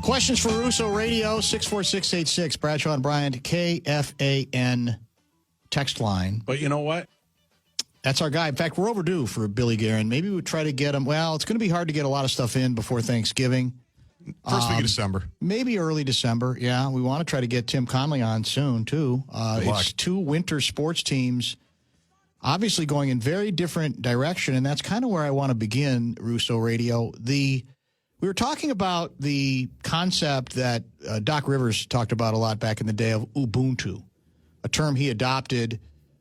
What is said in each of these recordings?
Questions for Russo Radio, 64686. Bradshaw and Bryant, KFAN text line. But you know what? That's our guy. In fact, we're overdue for Billy Guerin. Maybe we would try to get him. Well, it's going to be hard to get a lot of stuff in before Thanksgiving. First week of December. Maybe early December. Yeah, we want to try to get Tim Conley on soon, too. It's two winter sports teams obviously going in very different direction, and that's kind of where I want to begin, Russo Radio. We were talking about the concept that Doc Rivers talked about a lot back in the day of Ubuntu, a term he adopted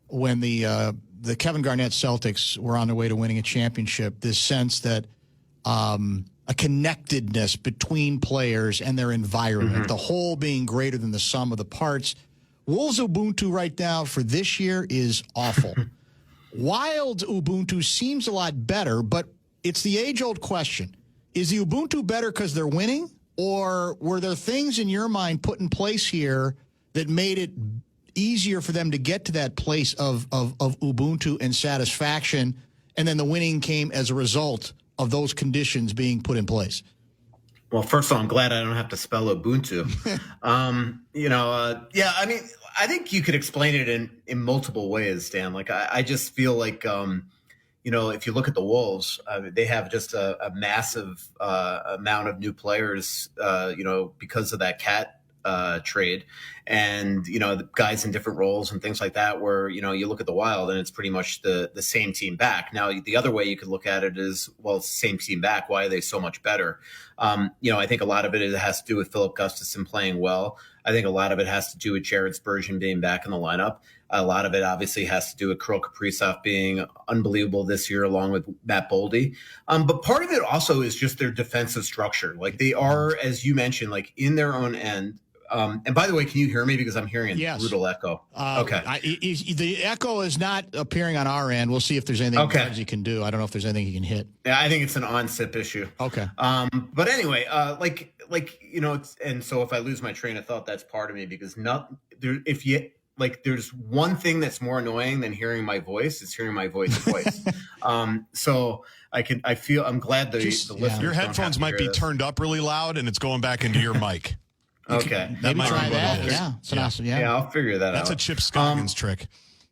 when the Kevin Garnett Celtics were on their way to winning a championship, this sense that a connectedness between players and their environment, the whole being greater than the sum of the parts. Wolves' Ubuntu right now for this year is awful. Wild's Ubuntu seems a lot better, but it's the age-old question. Is the Ubuntu better because they're winning, or were there things in your mind put in place here that made it easier for them to get to that place of Ubuntu and satisfaction, and then the winning came as a result of those conditions being put in place? Well, first of all, I'm glad I don't have to spell Ubuntu. I mean, I think you could explain it in multiple ways, Dan. Like, I just feel like, if you look at the Wolves, they have just a massive amount of new players, because of that cat trade, and the guys in different roles and things like that, where you look at the Wild and it's pretty much the same team back. Now the other way you could look at it is, well, it's the same team back, why are they so much better? I think a lot of it has to do with Philip Gustafson playing well. I think a lot of it has to do with Jared Spurgeon being back in the lineup. A lot of it obviously has to do with Kirill Kaprizov being unbelievable this year, along with Matt Boldy. But part of it also is just their defensive structure. Like, they are, as you mentioned, like in their own end. And by the way, can you hear me? Because I'm hearing a brutal echo. Okay. The echo is not appearing on our end. We'll see if there's anything he can do. I don't know if there's anything he can hit. Yeah, I think it's an on-sip issue. Okay. But anyway, and so if I lose my train of thought, that's part of me, because there's one thing that's more annoying than hearing my voice, is hearing my voice twice. So I'm glad the listeners. Your headphones might be turned up really loud and it's going back into your mic. Okay. Maybe try that. Yeah. It's an awesome. Yeah. Yeah, I'll figure that out. That's a Chip Scoggins trick.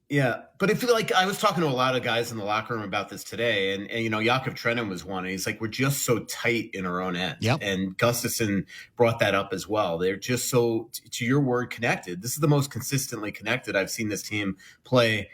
Yeah. But I feel like I was talking to a lot of guys in the locker room about this today, and Jakub Trenin was one, and he's like, we're just so tight in our own end. Yep. And Gustafson brought that up as well. They're just so, to your word, connected. This is the most consistently connected I've seen this team play,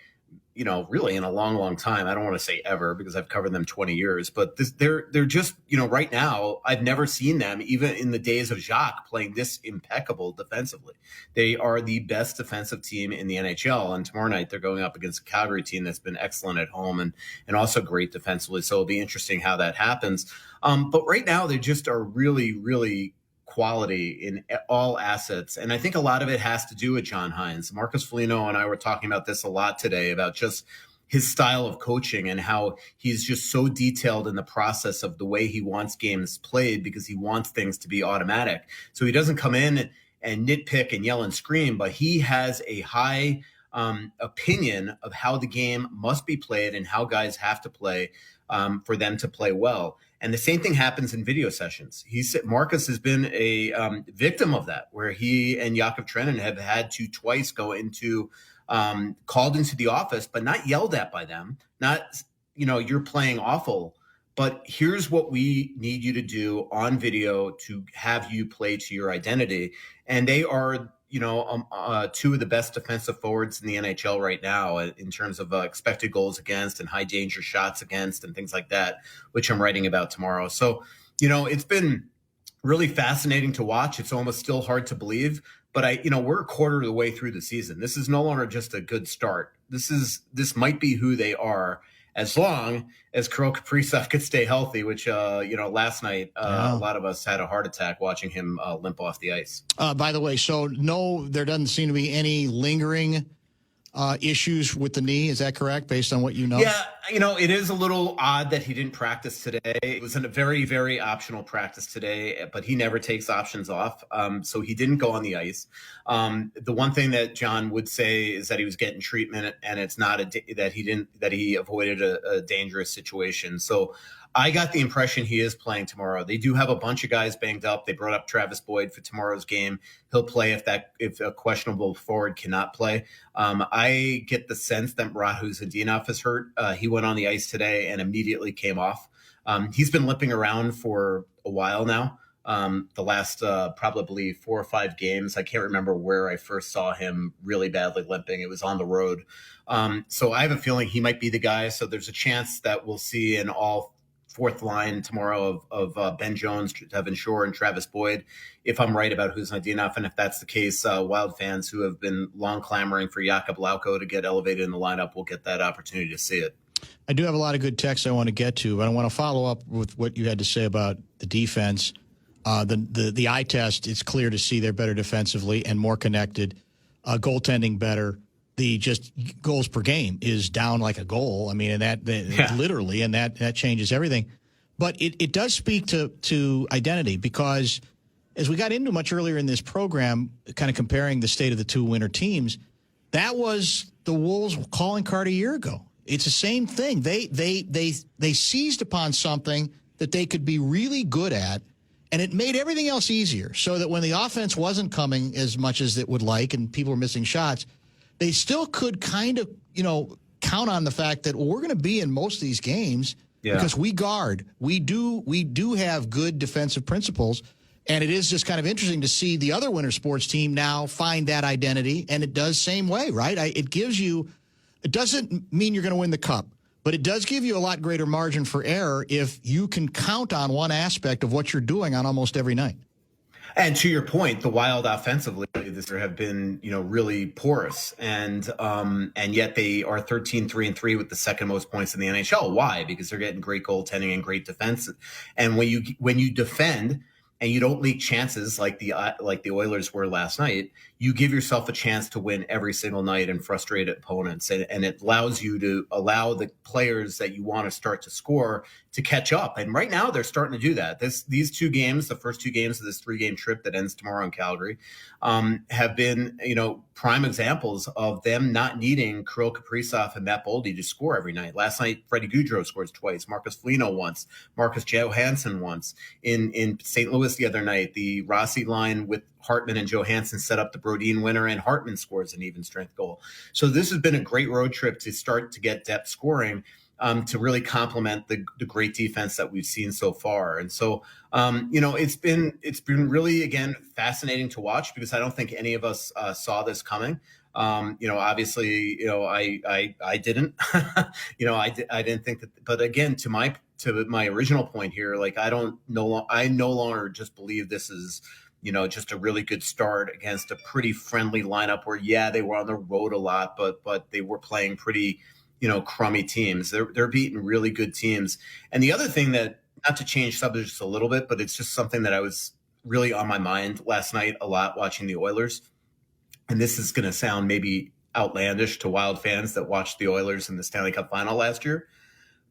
really in a long, long time. I don't want to say ever, because I've covered them 20 years, but they're just, right now, I've never seen them, even in the days of Jacques, playing this impeccable defensively. They are the best defensive team in the NHL. And tomorrow night they're going up against a Calgary team that's been excellent at home and also great defensively. So it'll be interesting how that happens. But right now they just are really, really quality in all assets. And I think a lot of it has to do with John Hines. Marcus Foligno and I were talking about this a lot today, about just his style of coaching and how he's just so detailed in the process of the way he wants games played, because he wants things to be automatic. So he doesn't come in and nitpick and yell and scream, but he has a high opinion of how the game must be played and how guys have to play for them to play well. And the same thing happens in video sessions. Marcus has been a victim of that, where he and Jakub Trenin have had to twice go into called into the office, but not yelled at by them. Not, you're playing awful, but here's what we need you to do on video to have you play to your identity. And they are, two of the best defensive forwards in the NHL right now in terms of expected goals against and high danger shots against and things like that, which I'm writing about tomorrow. So, it's been really fascinating to watch. It's almost still hard to believe, but we're a quarter of the way through the season. This is no longer just a good start. This might be who they are, as long as Kirill Kaprizov could stay healthy, which, last night, a lot of us had a heart attack watching him limp off the ice. By the way, so no, there doesn't seem to be any lingering issues with the knee. Is that correct, based on what you know? Yeah, it is a little odd that he didn't practice today. It was a very, very optional practice today, but he never takes options off. So he didn't go on the ice. The one thing that John would say is that he was getting treatment, and it's not that he avoided a dangerous situation. So I got the impression he is playing tomorrow. They do have a bunch of guys banged up. They brought up Travis Boyd for tomorrow's game. He'll play if a questionable forward cannot play. I get the sense that Murat Huzdinov is hurt. He went on the ice today and immediately came off. He's been limping around for a while now. The last probably 4 or 5 games. I can't remember where I first saw him really badly limping. It was on the road. So I have a feeling he might be the guy. So there's a chance that we'll see an all fourth line tomorrow of Ben Jones, Devin Shore, and Travis Boyd, if I'm right about Huzdinov. And if that's the case, Wild fans who have been long clamoring for Jakub Lauko to get elevated in the lineup will get that opportunity to see it. I do have a lot of good texts I want to get to, but I want to follow up with what you had to say about the defense. The eye test, it's clear to see they're better defensively and more connected, goaltending better. The just goals per game is down like a goal. I mean, and that literally, and that changes everything. But it does speak to identity, because as we got into much earlier in this program, kind of comparing the state of the two winter teams, that was the Wolves' calling card a year ago. It's the same thing. They seized upon something that they could be really good at, and it made everything else easier, so that when the offense wasn't coming as much as it would like and people were missing shots, they still could kind of, count on the fact that, well, we're going to be in most of these games because we guard. We do have good defensive principles, and it is just kind of interesting to see the other winter sports team now find that identity, and it does same way, right? It gives you – it doesn't mean you're going to win the cup, but it does give you a lot greater margin for error if you can count on one aspect of what you're doing on almost every night. And to your point, the Wild offensively this year have been, really porous, and yet they are 13-3-3 with the second most points in the NHL. Why? Because they're getting great goaltending and great defense. And when you defend and you don't leak chances like the Oilers were last night, you give yourself a chance to win every single night and frustrate opponents. And it allows you to allow the players that you want to start to score to catch up. And right now they're starting to do that. These 2 games, the first 2 games of this 3-game trip that ends tomorrow in Calgary, have been, prime examples of them not needing Kirill Kaprizov and Matt Boldy to score every night. Last night, Freddie Gaudreau scores twice, Marcus Foligno once, Marcus Johansson once. In St. Louis the other night, the Rossi line with Hartman and Johansson set up the Brodin winner, and Hartman scores an even strength goal. So this has been a great road trip to start to get depth scoring, to really complement the great defense that we've seen so far. And so, it's been really, again, fascinating to watch, because I don't think any of us saw this coming. Obviously, I didn't, I didn't think that, but again, to my original point here, like, I no longer just believe this is, just a really good start against a pretty friendly lineup where, they were on the road a lot, but they were playing pretty, crummy teams. They're beating really good teams. And the other thing that, not to change subjects a little bit, but it's just something that I was really on my mind last night a lot watching the Oilers. And this is going to sound maybe outlandish to Wild fans that watched the Oilers in the Stanley Cup final last year.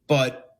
But,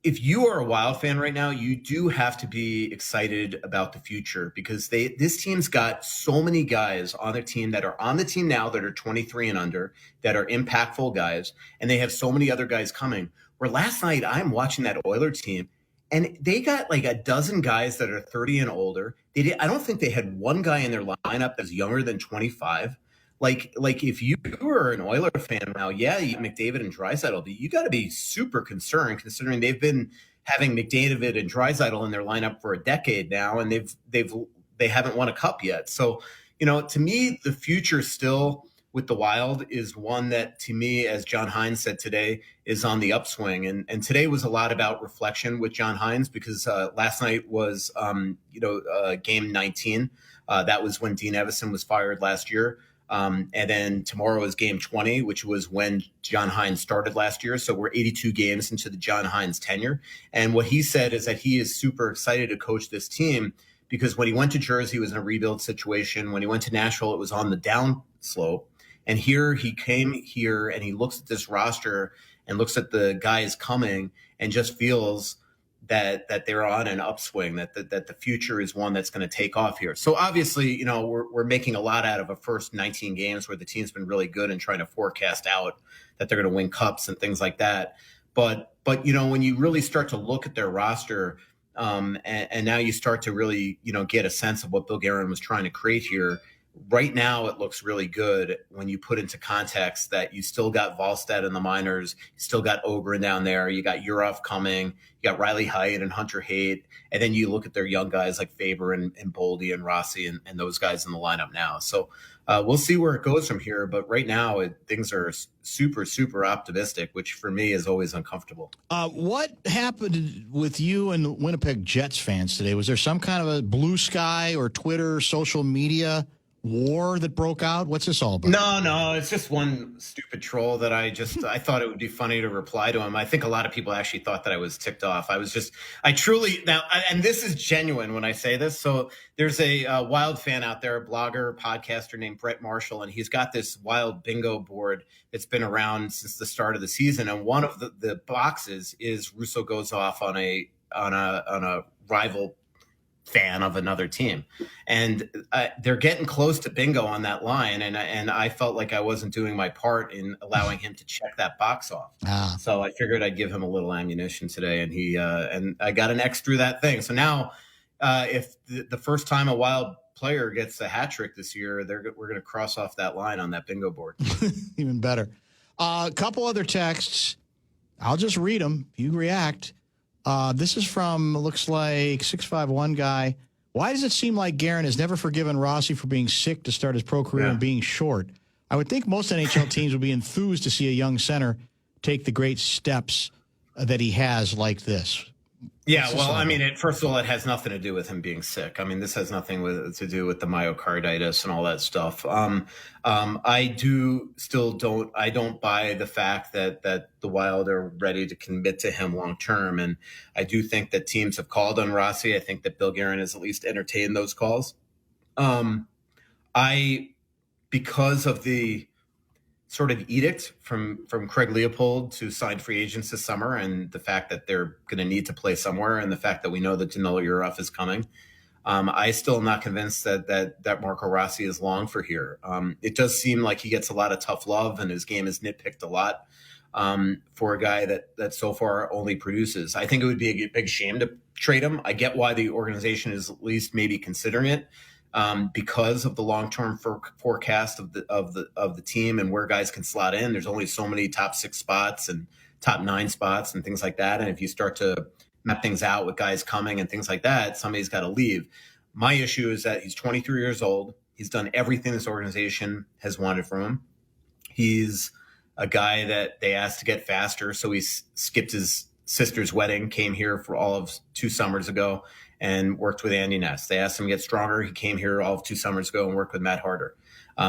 if you are a Wild fan right now, you do have to be excited about the future, because this team's got so many guys on their team that are on the team now that are 23 and under, that are impactful guys, and they have so many other guys coming. Where last night I'm watching that Oiler team, and they got like a dozen guys that are 30 and older. I don't think they had one guy in their lineup that's younger than 25. Like if you were an Oiler fan now, you McDavid and Draisaitl, but you got to be super concerned, considering they've been having McDavid and Draisaitl in their lineup for a decade now, and they haven't won a cup yet. So, to me, the future still with the Wild is one that, to me, as John Hines said today, is on the upswing. And today was a lot about reflection with John Hines, because last night was, game 19. That was when Dean Evison was fired last year. And then tomorrow is game 20, which was when John Hines started last year. So we're 82 games into the John Hines tenure. And what he said is that he is super excited to coach this team, because when he went to Jersey, it was in a rebuild situation. When he went to Nashville, it was on the down slope. And here he came here and he looks at this roster and looks at the guys coming and just feels that they're on an upswing, that the future is one that's going to take off here. So obviously, we're making a lot out of a first 19 games where the team's been really good and trying to forecast out that they're going to win cups and things like that. But But, when you really start to look at their roster, and now you start to really, get a sense of what Bill Guerin was trying to create here. Right now, it looks really good when you put into context that you still got Volstead in the minors, you still got Ogren down there, you got Urov coming, you got Riley Height and Hunter Haight, and then you look at their young guys like Faber and Boldy and Rossi and those guys in the lineup now. So we'll see where it goes from here. But right now, things are super, super optimistic, which for me is always uncomfortable. What happened with you and Winnipeg Jets fans today? Was there some kind of a blue sky or Twitter, social media war that broke out? What's this all about? No, it's just one stupid troll that I thought it would be funny to reply to him. I think a lot of people actually thought that I was ticked off. I truly, and this is genuine when I say this. So there's a Wild fan out there, a blogger, podcaster named Brett Marshall, and he's got this Wild bingo board that's been around since the start of the season. And one of the boxes is Russo goes off on a rival fan of another team, and they're getting close to bingo on that line, and I felt like I wasn't doing my part in allowing him to check that box off. So I figured I'd give him a little ammunition today, and he and I got an X through that thing. So now if the first time a Wild player gets a hat trick this year, we're going to cross off that line on that bingo board. Even better. A couple other texts, I'll just read them, you react. This is from, looks like, 651 guy. Why does it seem like Guerin has never forgiven Rossi for being sick to start his pro career and being short? I would think most NHL teams would be enthused to see a young center take the great steps that he has like this. Yeah, well, I mean, first of all, it has nothing to do with him being sick. I mean, this has nothing to do with the myocarditis and all that stuff. I don't buy the fact that the Wild are ready to commit to him long term, and I do think that teams have called on Rossi. I think that Bill Guerin has at least entertained those calls. Because of the sort of edict from Craig Leopold to sign free agents this summer, and the fact that they're going to need to play somewhere, and the fact that we know that Danilo Urov is coming, I still am not convinced that Marco Rossi is long for here. It does seem like he gets a lot of tough love, and his game is nitpicked a lot for a guy that so far only produces. I think it would be a big shame to trade him. I get why the organization is at least maybe considering it. Because of the long-term forecast of the team and where guys can slot in. There's only so many top 6 spots and top 9 spots and things like that. And if you start to map things out with guys coming and things like that, somebody's got to leave. My issue is that he's 23 years old. He's done everything this organization has wanted from him. He's a guy that they asked to get faster, so he skipped his sister's wedding, came here for all of 2 summers ago, and worked with Andy Ness. They asked him to get stronger. He came here all of 2 summers ago and worked with Matt Harder.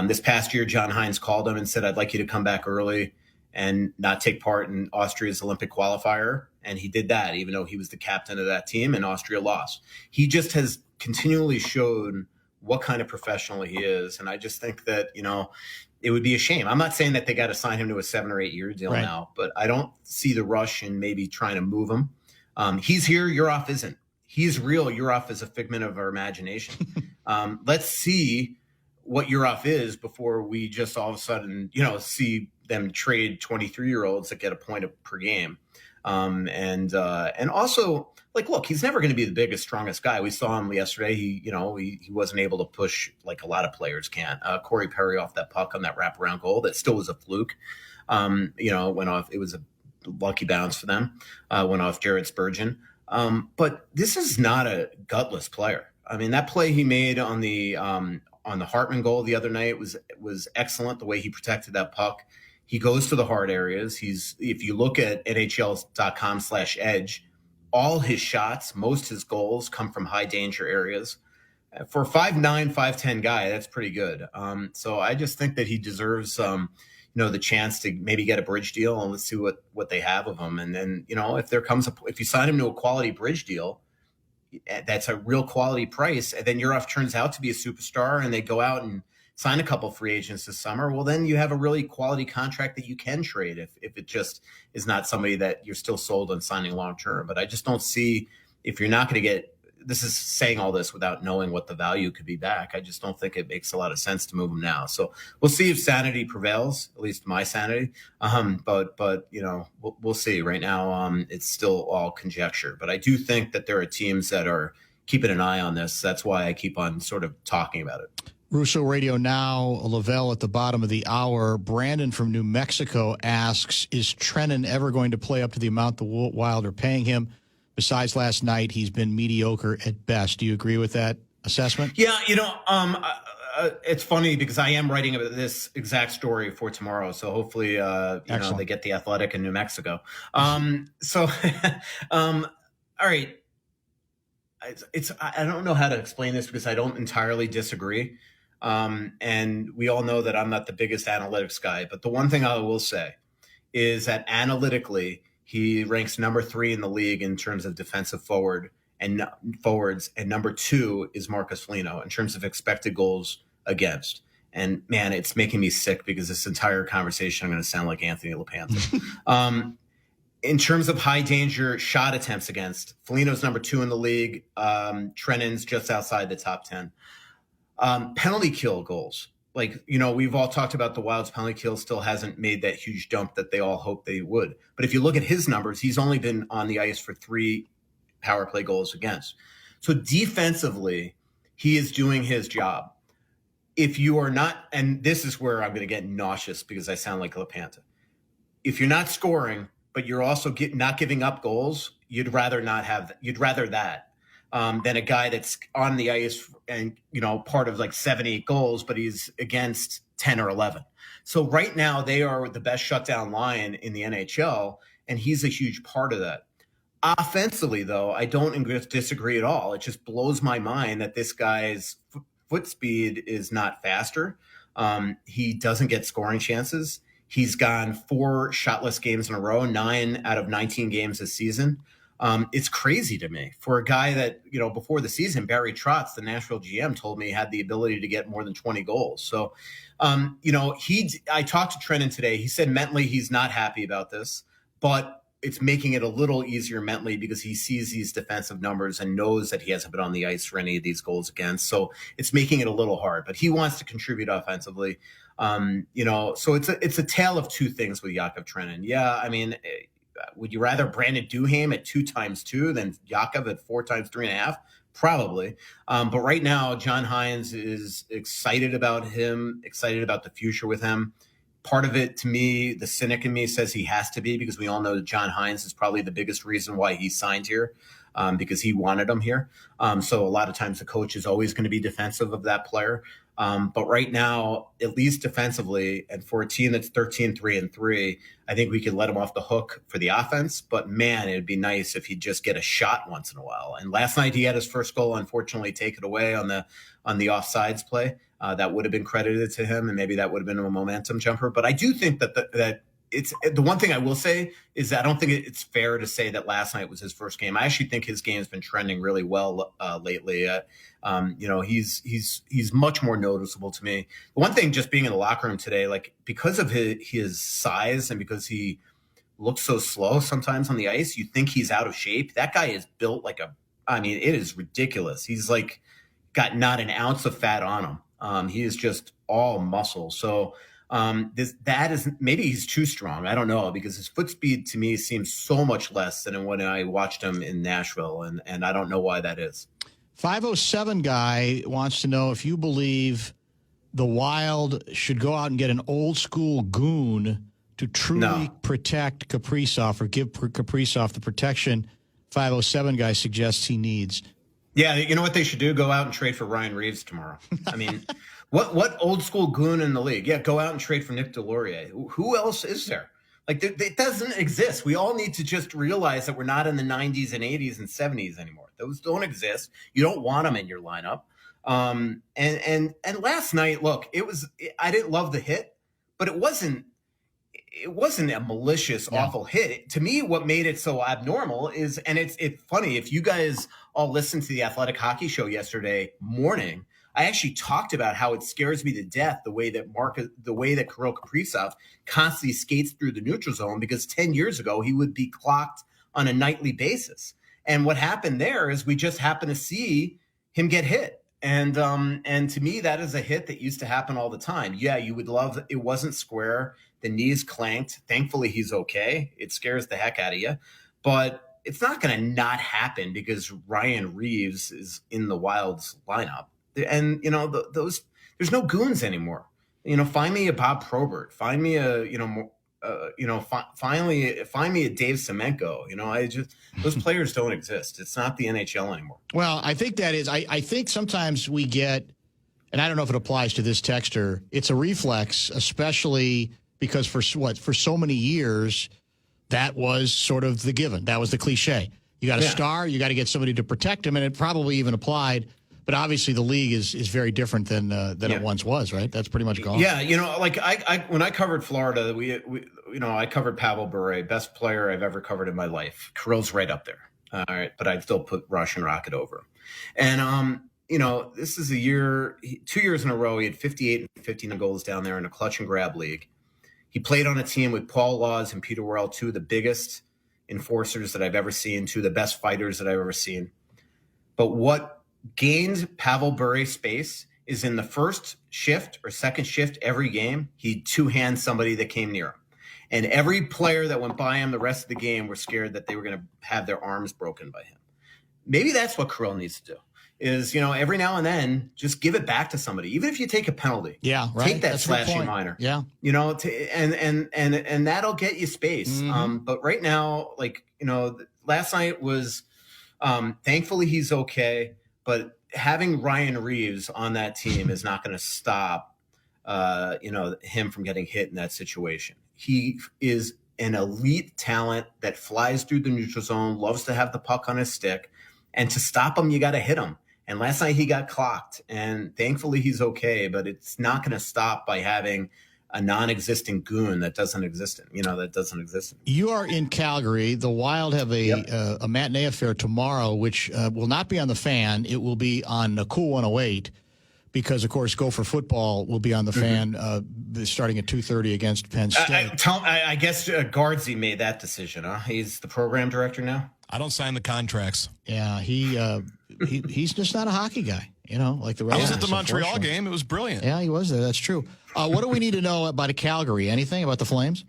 This past year, John Hines called him and said, I'd like you to come back early and not take part in Austria's Olympic qualifier. And he did that, even though he was the captain of that team and Austria lost. He just has continually showed what kind of professional he is. And I just think that, it would be a shame. I'm not saying that they got to sign him to a 7 or 8 year deal now, but I don't see the rush in maybe trying to move him. He's here. Urov isn't. He's real. Urov is a figment of our imagination. Let's see what Urov is before we just all of a sudden, see them trade 23-year-olds that get a point per game. And also, look, he's never going to be the biggest, strongest guy. We saw him yesterday. He wasn't able to push like a lot of players can. Corey Perry off that puck on that wraparound goal that still was a fluke. Went off. It was a lucky bounce for them. Went off Jared Spurgeon. But this is not a gutless player. I mean, that play he made on the Hartman goal the other night was excellent. The way he protected that puck, he goes to the hard areas. If you look at NHL.com/edge, all his shots, most his goals come from high danger areas. For a 5'9", 5'10" guy, that's pretty good. So I just think that he deserves the chance to maybe get a bridge deal, and let's see what they have of him. And then, if you sign him to a quality bridge deal, that's a real quality price, and then Urov turns out to be a superstar and they go out and sign a couple free agents this summer, well, then you have a really quality contract that you can trade if it just is not somebody that you're still sold on signing long-term. But I just don't see, if you're not going to get this is saying all this without knowing what the value could be back. I just don't think it makes a lot of sense to move him now. So we'll see if sanity prevails, at least my sanity. But we'll see. Right now, it's still all conjecture. But I do think that there are teams that are keeping an eye on this. That's why I keep on sort of talking about it. Russo Radio now, Lavelle at the bottom of the hour. Brandon from New Mexico asks, is Trennan ever going to play up to the amount the Wild are paying him? Besides last night, he's been mediocre at best. Do you agree with that assessment? Yeah, it's funny because I am writing about this exact story for tomorrow. So hopefully, they get the Athletic in New Mexico. All right. I don't know how to explain this because I don't entirely disagree. And we all know that I'm not the biggest analytics guy, but the one thing I will say is that analytically, he ranks number 3 in the league in terms of defensive forwards, and number 2 is Marcus Foligno in terms of expected goals against. And man, it's making me sick because this entire conversation, I'm going to sound like Anthony LaPanta. In terms of high danger shot attempts against, Foligno's number 2 in the league. Trennan's just outside the top 10. Penalty kill goals. We've all talked about the Wild's penalty kill still hasn't made that huge jump that they all hoped they would. But if you look at his numbers, he's only been on the ice for 3 power play goals against. So defensively, he is doing his job. If you are not, and this is where I'm going to get nauseous because I sound like LaPanta. If you're not scoring, but you're also not giving up goals, you'd rather that than a guy that's on the ice and, part of 7-8 goals, but he's against 10 or 11. So right now they are the best shutdown line in the NHL, and he's a huge part of that. Offensively, though, I don't disagree at all. It just blows my mind that this guy's foot speed is not faster. He doesn't get scoring chances. He's gone 4 shotless games in a row, 9 out of 19 games this season. It's crazy to me for a guy that, before the season, Barry Trotz, the Nashville GM, told me he had the ability to get more than 20 goals. So, I talked to Trennan today. He said mentally he's not happy about this, but it's making it a little easier mentally because he sees these defensive numbers and knows that he hasn't been on the ice for any of these goals against. So it's making it a little hard, but he wants to contribute offensively. So it's a tale of two things with Yakov Trenin. Yeah, I mean, would you rather Brandon Duhaime at 2 times 2 than Yakov at 4 times 3.5? Probably. But right now, John Hynes is excited about him, excited about the future with him. Part of it, to me, the cynic in me says he has to be, because we all know that John Hynes is probably the biggest reason why he signed here, because he wanted him here. So a lot of times the coach is always going to be defensive of that player. But right now, at least defensively, and for a team that's 13-3-3, I think we could let him off the hook for the offense. But man, it'd be nice if he'd just get a shot once in a while. And last night he had his first goal, unfortunately, take it away on the offsides play. That would have been credited to him, and maybe that would have been a momentum jumper. But I do think that it's the one thing I will say is that I don't think it's fair to say that last night was his first game. I actually think his game's been trending really well lately. He's much more noticeable to me. The one thing, just being in the locker room today, like because of his size and because he looks so slow sometimes on the ice, you think he's out of shape. That guy is built like it is ridiculous. He's like got not an ounce of fat on him. He is just all muscle. So that is, maybe he's too strong. I don't know, because his foot speed to me seems so much less than when I watched him in Nashville. And I don't know why that is. 507 guy wants to know if you believe the Wild should go out and get an old school goon to truly protect Kaprizov, or give Kaprizov the protection 507 guy suggests he needs. Yeah, you know what they should do? Go out and trade for Ryan Reeves tomorrow. I mean, what old school goon in the league? Yeah, go out and trade for Nick Delorier. Who else is there? Like, it doesn't exist. We all need to just realize that we're not in the 90s and 80s and 70s anymore. Those don't exist. You don't want them in your lineup. And last night, look, I didn't love the hit, but it wasn't a malicious, awful hit. To me, what made it so abnormal is, and it's funny, if you guys all listened to the Athletic Hockey Show yesterday morning, I actually talked about how it scares me to death the way that Kirill Kaprizov constantly skates through the neutral zone, because 10 years ago he would be clocked on a nightly basis. And what happened there is we just happened to see him get hit. And to me, that is a hit that used to happen all the time. Yeah, you would love it wasn't square. The knees clanked. Thankfully, he's okay. It scares the heck out of you. But it's not going to not happen because Ryan Reeves is in the Wild's lineup. And, there's no goons anymore. Find me a Bob Probert. Find me a, finally find me a Dave Semenko. Those players don't exist. It's not the NHL anymore. Well, I think that is, I think sometimes we get, and I don't know if it applies to this texter, it's a reflex, especially because for so many years, that was sort of the given. That was the cliche. You got a star, you got to get somebody to protect him, and it probably even applied. But obviously, the league is very different than it once was, right? That's pretty much gone. Yeah, I when I covered Florida, I covered Pavel Bure, best player I've ever covered in my life. Kirill's right up there. All right, but I'd still put Russian Rocket over him. And this is 2 years in a row. He had 58 and 15 goals down there in a clutch and grab league. He played on a team with Paul Laws and Peter Worrell, two of the biggest enforcers that I've ever seen, two of the best fighters that I've ever seen. But what gained Pavel Bure space is in the first shift or second shift every game, he'd two-hand somebody that came near him. And every player that went by him the rest of the game were scared that they were going to have their arms broken by him. Maybe that's what Kirill needs to do. Is, every now and then, just give it back to somebody, even if you take a penalty. Yeah, right. Take that slashing minor. Yeah, and that'll get you space. Mm-hmm. But right now, last night was, thankfully he's okay. But having Ryan Reeves on that team is not going to stop, him from getting hit in that situation. He is an elite talent that flies through the neutral zone, loves to have the puck on his stick, and to stop him, you got to hit him. And last night he got clocked, and thankfully he's okay, but it's not going to stop by having a non-existent goon that doesn't exist. You are in Calgary. The Wild have a matinee affair tomorrow, which will not be on the Fan. It will be on Cool 108 because, of course, Gopher football will be on the Fan starting at 2:30 against Penn State. I guess Guardsy made that decision, huh? He's the program director now? I don't sign the contracts. Yeah, he's just not a hockey guy, like the rest I was of at the us, Montreal game. It was brilliant. Yeah, he was there. That's true. What do we need to know about Calgary? Anything about the Flames?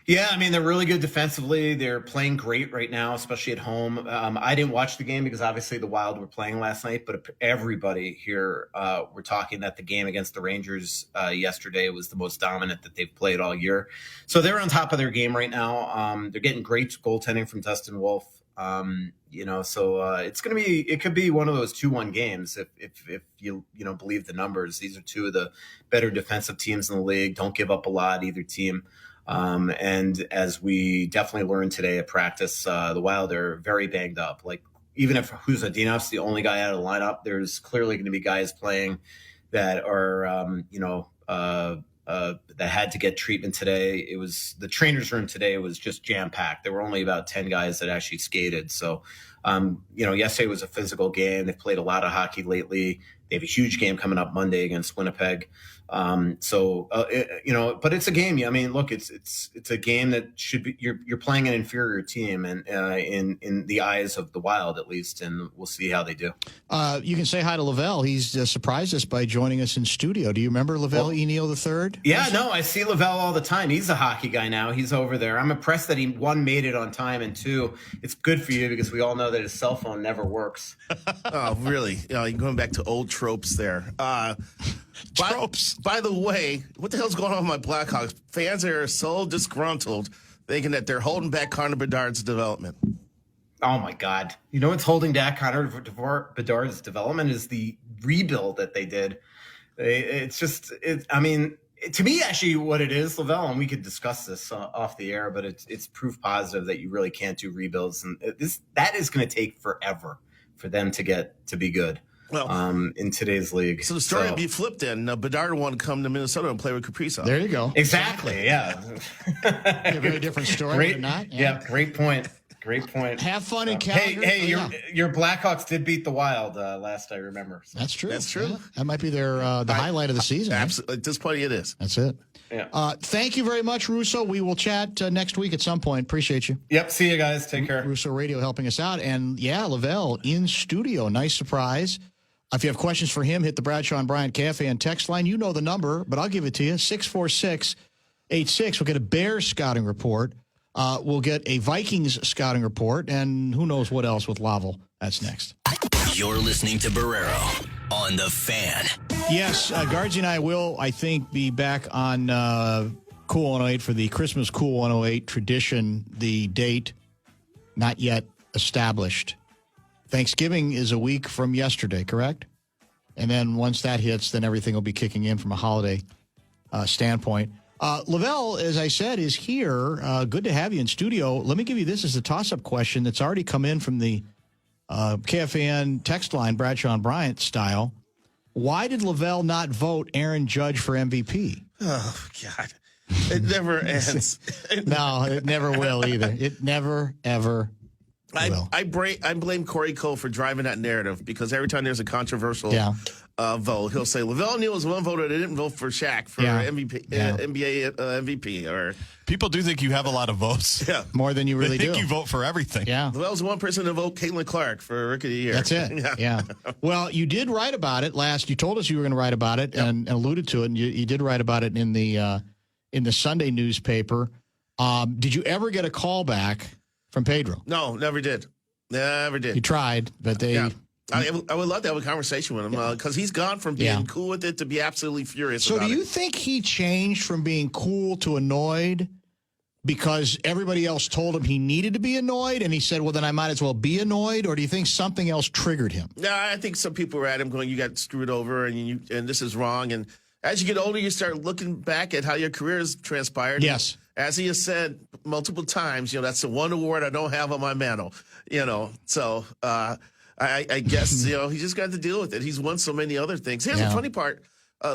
Yeah, they're really good defensively. They're playing great right now, especially at home. I didn't watch the game because obviously the Wild were playing last night, but everybody here were talking that the game against the Rangers yesterday was the most dominant that they've played all year. So they're on top of their game right now. They're getting great goaltending from Dustin Wolf. It's going to be, it could be one of those 2-1 games if you believe the numbers. These are two of the better defensive teams in the league. Don't give up a lot, either team. And as we definitely learned today at practice, the Wild are very banged up. Like, even if Huzadinov's the only guy out of the lineup, there's clearly going to be guys playing that are, that had to get treatment today. It was the trainer's room today was just jam packed. There were only about 10 guys that actually skated. So, yesterday was a physical game. They've played a lot of hockey lately. They have a huge game coming up Monday against Winnipeg. But it's a game. Look, it's a game that should be, you're playing an inferior team and in the eyes of the Wild, at least, and we'll see how they do. You can say hi to Lavelle. He's surprised us by joining us in studio. Do you remember Lavelle Neal III? Yeah, no, I see Lavelle all the time. He's a hockey guy now. He's over there. I'm impressed that he, one, made it on time, and two, it's good for you because we all know that his cell phone never works. Oh, really? You're going back to old tropes there. Tropes. By the way, what the hell's going on with my Blackhawks? Fans are so disgruntled, thinking that they're holding back Connor Bedard's development. Oh, my God. You know what's holding back Connor Bedard's development is the rebuild that they did. To me, actually, what it is, Lavelle, and we could discuss this off the air, but it's proof positive that you really can't do rebuilds. And that is going to take forever for them to be good. Well, in today's league. So the story would be flipped then. Bedard wanted to come to Minnesota and play with Kaprizov. There you go. Exactly, yeah. A very different story, great, but not. Yeah, great point. Great point. Have fun in Calgary. Hey, your Blackhawks did beat the Wild last I remember. So. That's true. That's true. Yeah. That might be their the highlight of the season. Absolutely. At this point, it is. That's it. Yeah. Thank you very much, Russo. We will chat next week at some point. Appreciate you. Yep. See you guys. Take care. Russo Radio helping us out. And, Lavelle in studio. Nice surprise. If you have questions for him, hit the Bradshaw and Bryant KFAN text line. You know the number, but I'll give it to you. 646-86. We'll get a Bears scouting report. We'll get a Vikings scouting report. And who knows what else with Lavelle. That's next. You're listening to Barrero on The Fan. Yes, Guardsy and I will, I think, be back on Cool 108 for the Christmas Cool 108 tradition. The date not yet established. Thanksgiving is a week from yesterday, correct? And then once that hits, then everything will be kicking in from a holiday standpoint. Lavelle, as I said, is here. Good to have you in studio. Let me give you this as a toss-up question that's already come in from the KFAN text line, Bradshaw and Bryant style. Why did Lavelle not vote Aaron Judge for MVP? Oh, God. It never ends. No, it never will either. It never, ever will. I blame Corey Cole for driving that narrative because every time there's a controversial vote, he'll say, Lavelle Neal was one voter that didn't vote for Shaq for MVP, NBA MVP. Or people do think you have a lot of votes. Yeah. More than you really they do. think you vote for everything. Yeah. Lavelle's the one person to vote Caitlin Clark for Rookie of the Year. That's it. Yeah. Well, you did write about it last. You told us you were going to write about it and alluded to it, and you did write about it in the Sunday newspaper. Did you ever get a call back from Pedro? No, never did. Never did. You tried, but they... Yeah. I would love to have a conversation with him because he's gone from being cool with it to be absolutely furious about it. So do you it. think he changed from being cool to annoyed because everybody else told him he needed to be annoyed and he said, well, then I might as well be annoyed? Or do you think something else triggered him? No, I think some people were at him going, you got screwed over and this is wrong. And as you get older, you start looking back at how your career has transpired. Yes. As he has said multiple times, that's the one award I don't have on my mantle, So I guess, he just got to deal with it. He's won so many other things. Here's the funny part.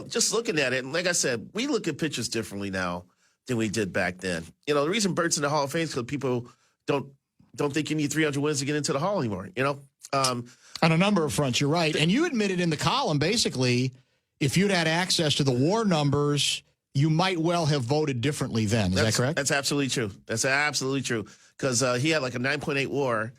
Just looking at it, and like I said, we look at pitchers differently now than we did back then. The reason Bert's in the Hall of Fame is because people don't think you need 300 wins to get into the Hall anymore, On a number of fronts, you're right. And you admitted in the column, basically, if you'd had access to the WAR numbers, you might well have voted differently then. Is that correct? That's absolutely true. That's absolutely true. Because he had like a 9.8 WAR.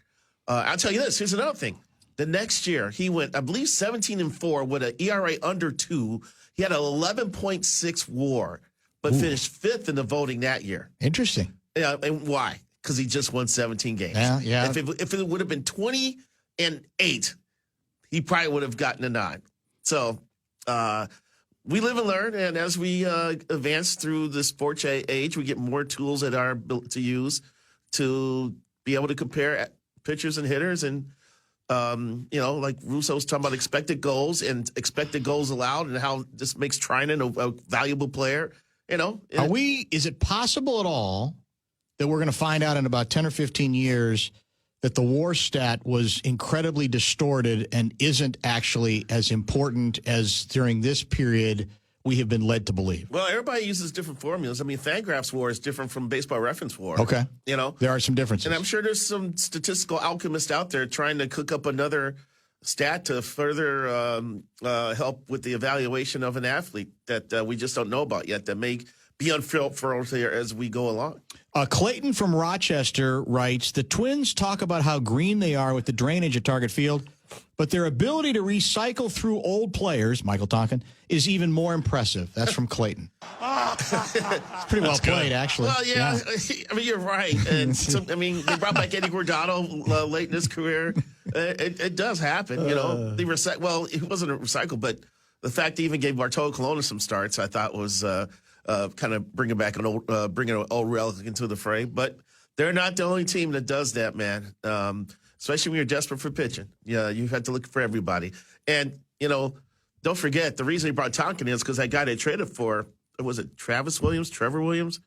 I'll tell you this. Here's another thing. The next year, he went, I believe, 17-4 with an ERA under 2. He had an 11.6 WAR, but finished 5th in the voting that year. Interesting. Yeah, and why? Because he just won 17 games. Yeah. If it would have been 20-8, he probably would have gotten a 9. So we live and learn, and as we advance through the sports age, we get more tools at our to use to be able to compare pitchers and hitters and. Like Russo's talking about expected goals and expected goals allowed and how this makes Trinan a valuable player, Is it possible at all that we're going to find out in about 10 or 15 years that the WAR stat was incredibly distorted and isn't actually as important as during this period we have been led to believe? Well, everybody uses different formulas. I mean, Fangraph's WAR is different from Baseball Reference WAR. Okay. There are some differences. And I'm sure there's some statistical alchemists out there trying to cook up another stat to further help with the evaluation of an athlete that we just don't know about yet that may be unfurled here as we go along. Clayton from Rochester writes, the Twins talk about how green they are with the drainage at Target Field, but their ability to recycle through old players, Michael Tonkin, is even more impressive. That's from Clayton. It's pretty well played, actually. Well, yeah. I mean, you're right. And they brought back Eddie Guardado late in his career. It does happen, He wasn't a recycle, but the fact they even gave Bartolo Colonna some starts, I thought was kind of bringing an old relic into the fray. But they're not the only team that does that, man. Especially when you're desperate for pitching. Yeah, you have to look for everybody. And, don't forget, the reason he brought Tonkin is because that guy they traded for, was it Trevor Williams,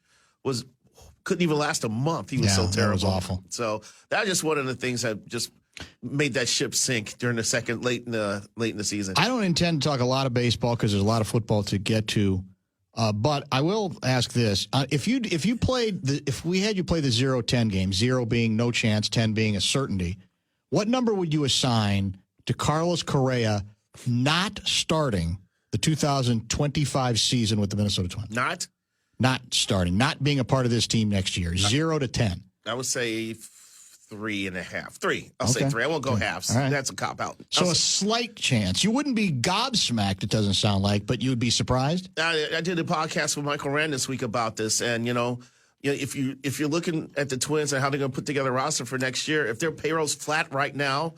couldn't even last a month. He was so terrible. That was awful. So that was just one of the things that just made that ship sink during the late in the season. I don't intend to talk a lot of baseball because there's a lot of football to get to. But I will ask this: if we had you play the 0-10 game, 0 being no chance, 10 being a certainty, what number would you assign to Carlos Correa not starting the 2025 season with the Minnesota Twins? Not starting, not being a part of this team next year. 0 to 10. I would say 3.5. 3. I'll say 3. I won't go halves. Right. That's a cop out. So a slight chance. You wouldn't be gobsmacked, it doesn't sound like, but you would be surprised? I did a podcast with Michael Rand this week about this, and if you're looking at the Twins and how they're going to put together a roster for next year, if their payroll's flat right now,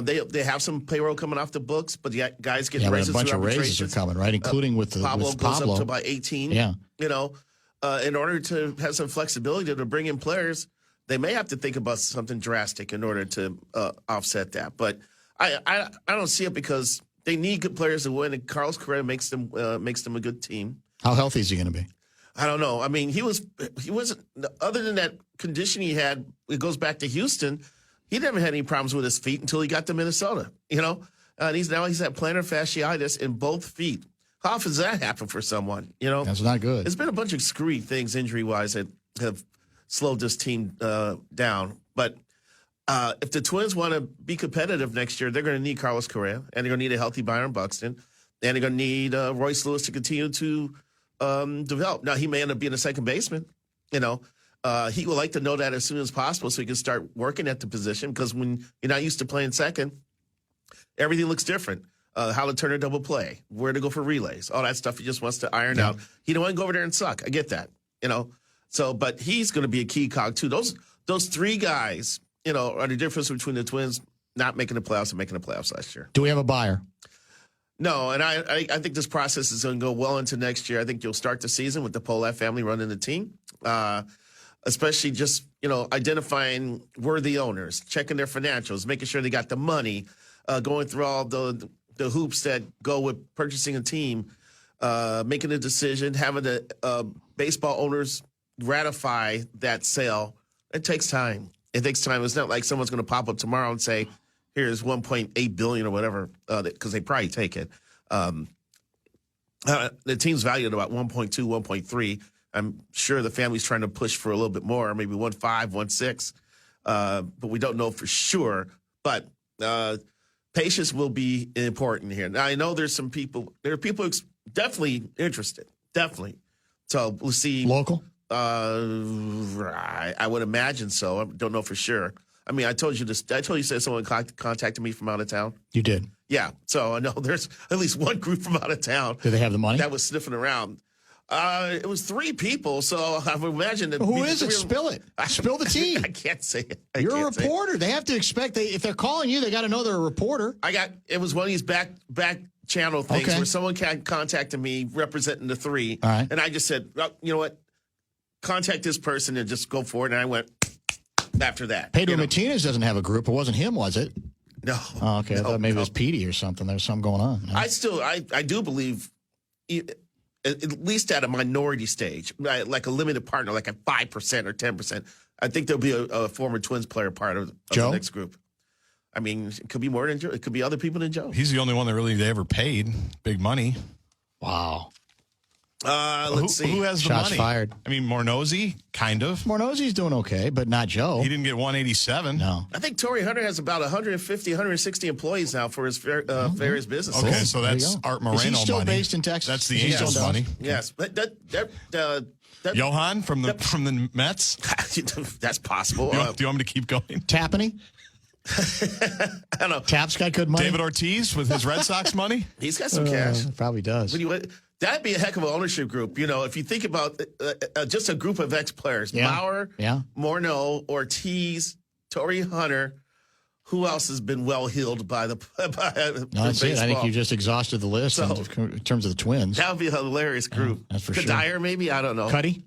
they have some payroll coming off the books, but the guys get raises. A bunch of raises are coming, right? Including with Pablo with goes up to about 18. Yeah, in order to have some flexibility to bring in players, they may have to think about something drastic in order to offset that. But I don't see it because they need good players to win, and Carlos Correa makes them a good team. How healthy is he going to be? I don't know. I mean, he wasn't, other than that condition he had, it goes back to Houston. He never had any problems with his feet until he got to Minnesota, and he's had plantar fasciitis in both feet. How often does that happen for someone, That's not good. There's been a bunch of screwy things injury-wise that have slowed this team down. But if the Twins want to be competitive next year, they're going to need Carlos Correa, and they're going to need a healthy Byron Buxton, and they're going to need Royce Lewis to continue to develop. Now, he may end up being a second baseman, He would like to know that as soon as possible so he can start working at the position, because when you're not used to playing second, everything looks different. How to turn a double play, where to go for relays, all that stuff he just wants to iron out. He don't want to go over there and suck. I get that, So, but he's going to be a key cog too. Those three guys, are the difference between the Twins not making the playoffs and making the playoffs last year. Do we have a buyer? No, and I think this process is going to go well into next year. I think you'll start the season with the Polak family running the team, especially just, identifying worthy owners, checking their financials, making sure they got the money, going through all the hoops that go with purchasing a team, making a decision, having the baseball owners ratify that sale. It takes time. It's not like someone's going to pop up tomorrow and say, here's $1.8 billion or whatever, because they probably take it. The team's valued at about 1.2, 1.3. I'm sure the family's trying to push for a little bit more, maybe 1.5, 1.6, but we don't know for sure. But patience will be important here. Now, I know there are people definitely interested, definitely. So we'll see. Local? I would imagine so. I don't know for sure. I mean, I told you this. I told you that someone contacted me from out of town. You did? Yeah. So I know there's at least one group from out of town. Do they have the money? That was sniffing around. It was 3 people, so I would imagine that. Who is it? Spill it. Spill the tea. I can't say it. You're a reporter. They have to expect. If they're calling you, they got to know they're a reporter. It was one of these back channel things where someone contacted me representing the 3, all right, and I just said, well, you know what? Contact this person and just go for it. And I went after that. Pedro Martinez doesn't have a group. It wasn't him, was it? No. Oh, okay. I thought maybe it was Petey or something. There's something going on. No? I do believe, at least at a minority stage, like a limited partner, like at 5% or 10%, I think there'll be a former Twins player part of the next group. I mean, it could be more than Joe. It could be other people than Joe. He's the only one that really they ever paid big money. Wow. Let's see. Who has the Shots money? fired. I mean, Mornozy, kind of. Mornozy's doing okay, but not Joe. He didn't get 187. No. I think Torrey Hunter has about 150, 160 employees now for his various businesses. Okay, so that's Art Moreno money. Is he still based in Texas? That's the Angels money. Yes. But that Johan from the Mets? That's possible. Do you want me to keep going? Tapani? I don't know. Tap's got good money. David Ortiz with his Red Sox money? He's got some cash. Probably does. That'd be a heck of an ownership group. If you think about just a group of ex-players, Bauer, Morneau, Ortiz, Torrey Hunter. Who else has been well-heeled by the that's baseball? it. I think you just exhausted the list in terms of the Twins. That would be a hilarious group. That's for sure. Kadire, maybe? I don't know. Cuddy?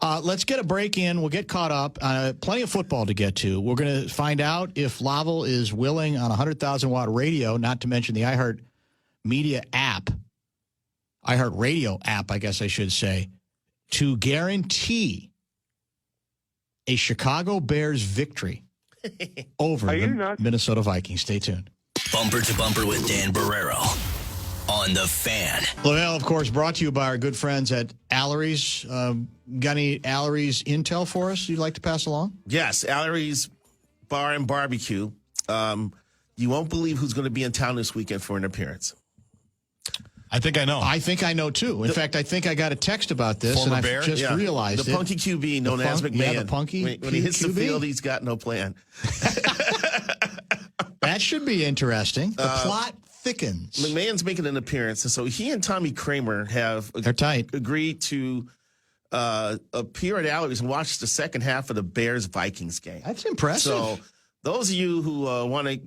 Let's get a break in. We'll get caught up. Plenty of football to get to. We're going to find out if Lavelle is willing on a 100,000-watt radio, not to mention the iHeart Media app, iHeart Radio app, I guess I should say, to guarantee a Chicago Bears victory over the Minnesota Vikings. Stay tuned. Bumper to Bumper with Dan Barrero on on The Fan. Lavelle, of course, brought to you by our good friends at Allery's. Got any Allery's intel for us you'd like to pass along? Yes, Allery's Bar and Barbecue. You won't believe who's going to be in town this weekend for an appearance. I think I know. I think I know, too. In fact, I think I got a text about this, Former and I Bear? just realized the it. Punky QB known as McMahon. Yeah, the Punky when he hits the QB. field, he's got no plan. That should be interesting. The plot thickens. McMahon's making an appearance, and so he and Tommy Kramer have They're tight. agreed to appear at Allery's and watch the second half of the Bears-Vikings game. That's impressive. So those of you who want to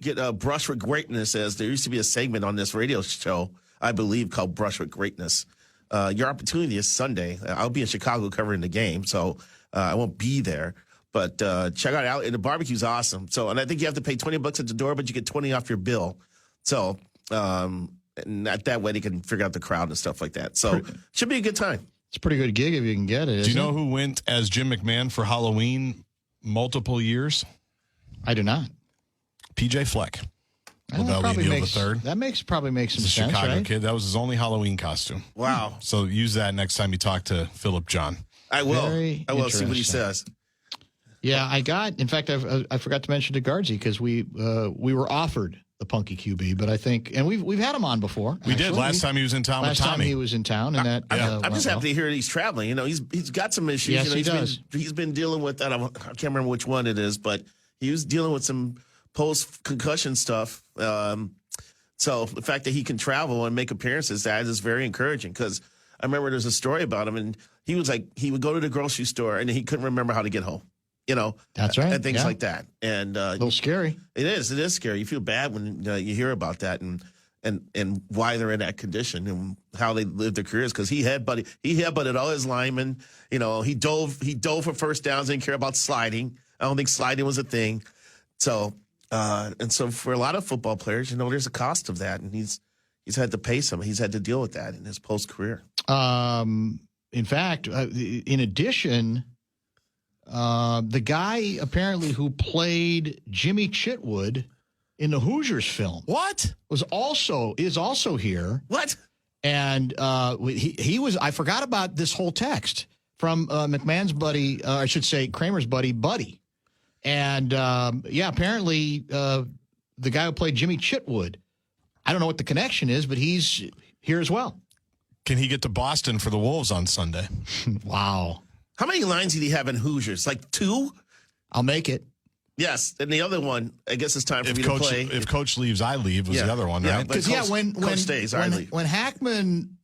get Brush with Greatness, as there used to be a segment on this radio show, I believe, called Brush with Greatness. Your opportunity is Sunday. I'll be in Chicago covering the game, so I won't be there. But check out Allery. The barbecue's awesome. So, and I think you have to pay $20 at the door, but you get 20 off your bill. So, and that way they can figure out the crowd and stuff like that. So, should be a good time. It's a pretty good gig if you can get it. Do you know who went as Jim McMahon for Halloween multiple years? I do not. PJ Fleck. That Lavelle Neal makes III. That probably makes some He's a sense, Chicago right? kid. That was his only Halloween costume. Wow. So use that next time you talk to Philip John. I will. Very I will see what he interesting. says. Yeah, in fact, I forgot to mention to Guardsy because we were offered the Punky QB, but I think, and we've had him on before. We did last time he was in town with Last time Tommy. he was in town, and that I'm just went happy to hear he's traveling. You know, he's got some issues. Yes, you know, he does. He's been dealing with that. I can't remember which one it is, but he was dealing with some post-concussion stuff. So the fact that he can travel and make appearances, that is very encouraging, because I remember there's a story about him, and he was like, he would go to the grocery store, and he couldn't remember how to get home. You know, That's right. And things Yeah. like that. And a little scary. It is scary. You feel bad when you hear about that and why they're in that condition and how they live their careers. Because he headbutted all his linemen. You know, he dove for first downs. Didn't care about sliding. I don't think sliding was a thing. So so for a lot of football players, you know, there's a cost of that, and he's had to pay some. He's had to deal with that in his post career. In fact, in addition. The guy apparently who played Jimmy Chitwood in the Hoosiers film is also here. What? And he was. I forgot about this whole text from McMahon's buddy. I should say Kramer's buddy. And apparently the guy who played Jimmy Chitwood. I don't know what the connection is, but he's here as well. Can he get to Boston for the Wolves on Sunday? Wow. How many lines did he have in Hoosiers? Like 2? I'll make it. Yes, and the other one, I guess it's time for me to play. If Coach leaves, I leave was the other one, right? But Because Coach stays, I leave. when Hackman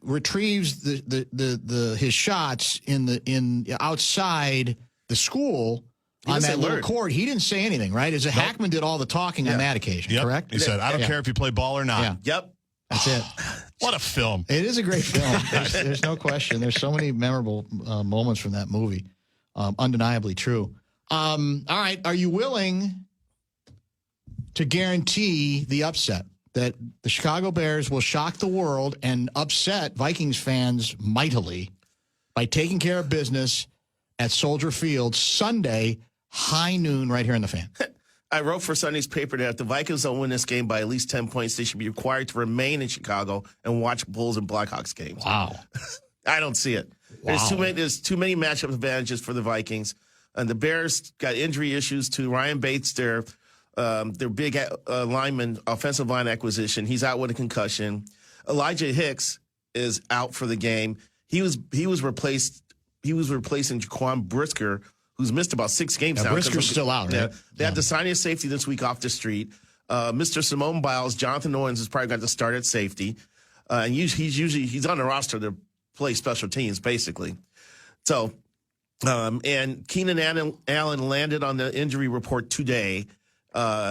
retrieves his shots in outside the school on that little court, he didn't say anything, right? Hackman did all the talking on that occasion, correct? He said, "I don't care if you play ball or not." Yeah. Yep. That's it. What a film! It is a great film. There's no question. There's so many memorable moments from that movie. Undeniably true. All right. Are you willing to guarantee the upset that the Chicago Bears will shock the world and upset Vikings fans mightily by taking care of business at Soldier Field Sunday, high noon, right here in the Fan? I wrote for Sunday's paper that if the Vikings don't win this game by at least 10 points, they should be required to remain in Chicago and watch Bulls and Blackhawks games. Wow. I don't see it. Wow. There's too many matchup advantages for the Vikings. And the Bears got injury issues too. Ryan Bates, their big lineman, offensive line acquisition, he's out with a concussion. Elijah Hicks is out for the game. He was replacing Jaquan Brisker, who's missed about 6 games now. Brisker's still out, right? They had to sign his safety this week off the street. Mr. Simone Biles, Jonathan Owens has probably got to start at safety. And he's on the roster to play special teams, basically. So, and Keenan Allen landed on the injury report today.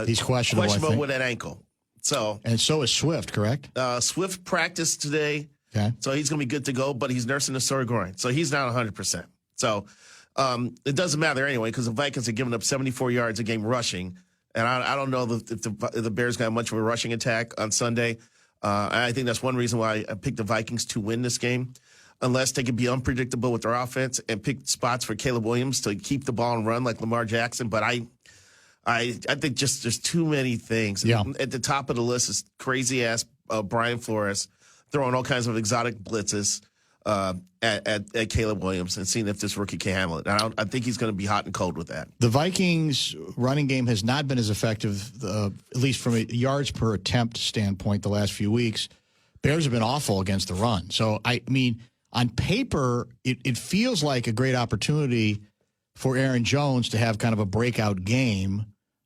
He's questionable, I think. with that ankle. So, and so is Swift, correct? Swift practiced today. Okay. So he's going to be good to go, but he's nursing a sore groin. So he's not 100%. So it doesn't matter anyway, because the Vikings are giving up 74 yards a game rushing. And I don't know if the Bears got much of a rushing attack on Sunday. I think that's one reason why I picked the Vikings to win this game, unless they can be unpredictable with their offense and pick spots for Caleb Williams to keep the ball and run like Lamar Jackson. But I think just there's too many things. Yeah. At the top of the list is crazy-ass Brian Flores throwing all kinds of exotic blitzes at Caleb Williams and seeing if this rookie can handle it. I think he's going to be hot and cold with that. The Vikings' running game has not been as effective, at least from a yards per attempt standpoint, the last few weeks. Bears have been awful against the run. So, I mean, on paper, it feels like a great opportunity for Aaron Jones to have kind of a breakout game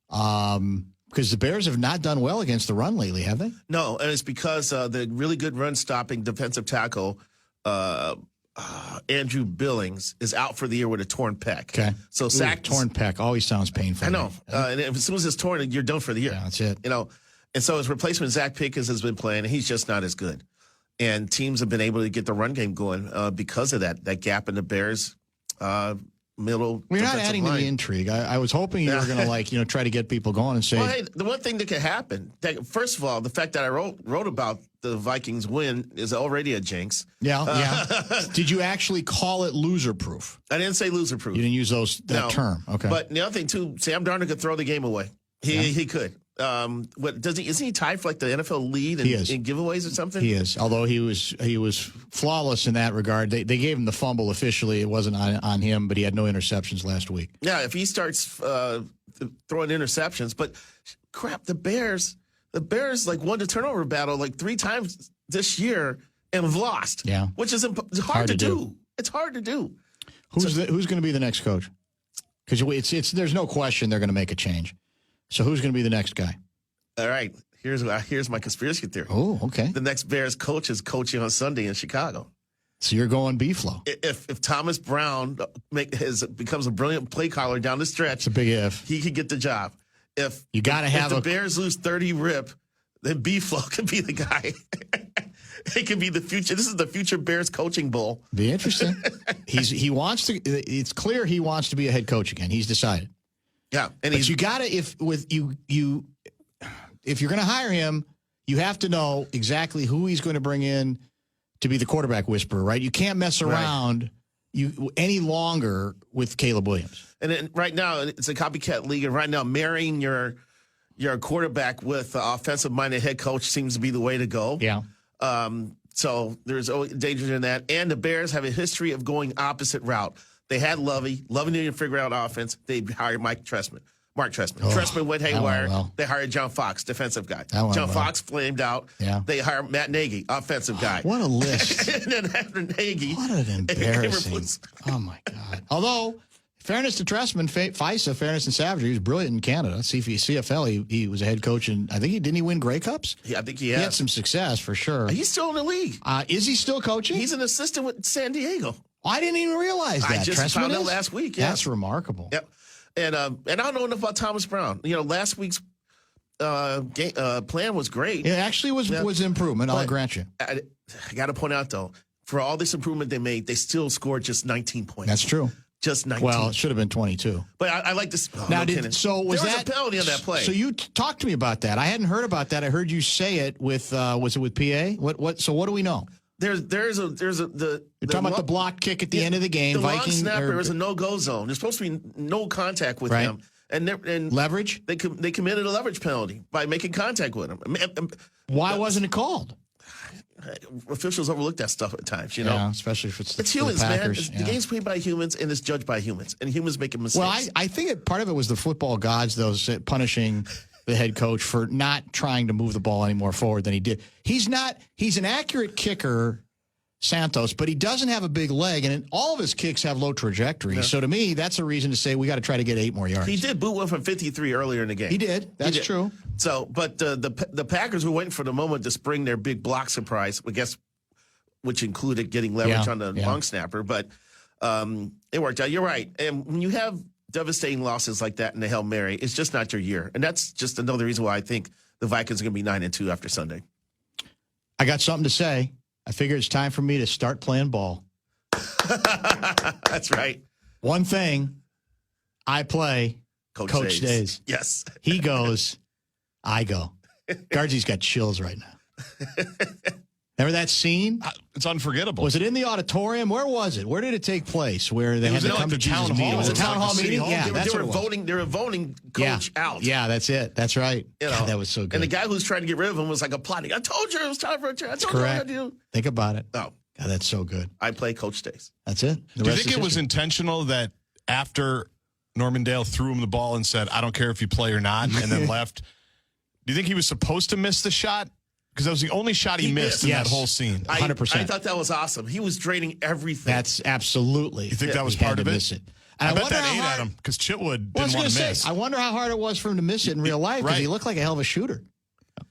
because the Bears have not done well against the run lately, have they? No, and it's because the really good run-stopping defensive tackle, Andrew Billings, is out for the year with a torn pec. Okay. So torn pec always sounds painful. I know. And as soon as it's torn, you're done for the year. Yeah, that's it. And so his replacement, Zach Pickens, has been playing, and he's just not as good. And teams have been able to get the run game going because of that gap in the Bears' middle. We're not adding to the intrigue. I was hoping you were going to try to get people going and say. Well, hey, the one thing that could happen. First of all, the fact that I wrote about the Vikings win is already a jinx. Yeah. Did you actually call it loser proof? I didn't say loser proof. You didn't use that term. Okay. But the other thing too, Sam Darnold could throw the game away. He could. Isn't he tied for like the NFL lead in giveaways or something? He is. Although he was flawless in that regard. They gave him the fumble officially. It wasn't on him, but he had no interceptions last week. Yeah, if he starts throwing interceptions, but crap, the Bears like won the turnover battle like 3 times this year and have lost. Yeah, which is hard to do. It's hard to do. Who's going to be the next coach? Because there's no question they're going to make a change. So who's going to be the next guy? All right, here's my conspiracy theory. Oh, okay. The next Bears coach is coaching on Sunday in Chicago. So you're going B-Flow. If Thomas Brown becomes a brilliant play caller down the stretch, it's a big if. He could get the job. If you got to have the Bears lose 30 rip, then B-Flow could be the guy. It could be the future. This is the future Bears coaching bowl. Be interesting. He wants to. It's clear he wants to be a head coach again. He's decided. Yeah, but you got to if you're going to hire him, you have to know exactly who he's going to bring in to be the quarterback whisperer, right? You can't mess around any longer with Caleb Williams. And then right now it's a copycat league, and right now marrying your quarterback with offensive-minded head coach seems to be the way to go. Yeah. So there's always danger in that, and the Bears have a history of going opposite route. They had Lovey didn't figure out offense. They hired Mark Trestman. Trestman went haywire. They hired John Fox, defensive guy. John Fox flamed out. Yeah. They hired Matt Nagy, offensive guy. What a list. And then after Nagy. What an embarrassing. Oh, my God. Although, fairness to Trestman, FISA, fairness and savagery, he was brilliant in Canada. CFL, he was a head coach, and I think didn't he win Grey Cups? Yeah, I think he had some success for sure. He's still in the league. Is he still coaching? He's an assistant with San Diego. I didn't even realize that. I just found out last week. Yeah. That's remarkable. Yep. And I don't know enough about Thomas Brown. Last week's plan was great. It actually was improvement. I'll grant you. I got to point out though, for all this improvement they made, they still scored just 19 points. That's true. Just 19. Well, it should have been 22. But I like this. Now, there was a penalty on that play. So you talked to me about that. I hadn't heard about that. I heard you say it with was it with PA? So what do we know? You're talking about the block kick at the end of the game. The long snapper is a no-go zone. There's supposed to be no contact with him. And leverage? They committed a leverage penalty by making contact with him. Why wasn't it called? Officials overlook that stuff at times, Yeah, especially if it's humans, man. The game's played by humans and it's judged by humans, and humans making mistakes. Well, I think part of it was the football gods, though, punishing the head coach for not trying to move the ball any more forward than he did. He's an accurate kicker, Santos, but he doesn't have a big leg, and all of his kicks have low trajectories. Yeah. So to me, that's a reason to say we got to try to get 8 more yards. He did boot one from 53 earlier in the game. He did. That's true. So, but the Packers were waiting for the moment to spring their big block surprise, I guess, which included getting leverage on the long snapper. But it worked out. You're right. And when you have devastating losses like that in the Hail Mary, it's just not your year. And that's just another reason why I think the Vikings are going to be 9-2 after Sunday. I got something to say. I figure it's time for me to start playing ball. That's right. One thing, I play Coach Days. Yes. He goes, I go. Guardsy's got chills right now. Remember that scene? It's unforgettable. Was it in the auditorium? Where was it? Where did it take place? Where they had to come to Jesus town meeting? hall. Was it a It was town like hall the city meeting? hall. Yeah, They that's were what it was. voting. They were voting coach out. Yeah, that's it. That's right. God, that was so good. And the guy who was trying to get rid of him was like applauding. I told you it was time for a change. I told Correct. you. Think about it. Oh, God, that's so good. I play Coach Stays. That's it. The Do you rest think is it was history. intentional that after Norman Dale threw him the ball and said, I don't care if you play or not, and then left, do you think he was supposed to miss the shot? Because that was the only shot he missed in that whole scene. 100%. I thought that was awesome. He was draining everything. That's absolutely. You think that was he had part to of it? miss it. And I bet wonder that how ate hard- at him because Chitwood Well, I was didn't want gonna to say, miss. I wonder how hard it was for him to miss it in real life because Right. he looked like a hell of a shooter.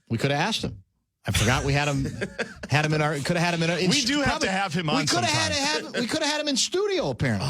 We could have asked him. I forgot we had him in our. Could have had him in our. We do have to have him on We could have sometime. we could have had him in studio apparently.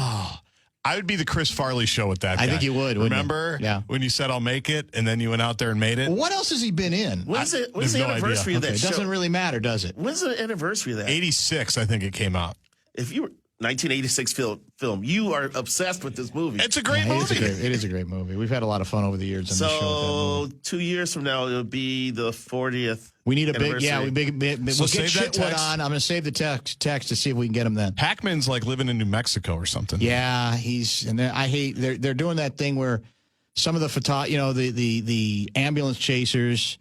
I would be the Chris Farley show with that guy. I think you would, wouldn't you? Remember Yeah. when you said, I'll make it, and then you went out there and made it? Well, what else has he been in? When's the there's no anniversary of Okay, that it show? doesn't really matter, does it? When's the anniversary of that? 86, I think it came out. If you were 1986 film, you are obsessed with this movie. It's a great Yeah, movie. it is a great movie. We've had a lot of fun over the years on the show. With that movie. 2 years from now, it'll be the 40th. We need a big, anniversary. yeah, we'll So get save that Chitwood text. on. I'm going to save the text to see if we can get him then. Hackman's like living in New Mexico or something. Yeah, I hate they're doing that thing where some of the ambulance chasers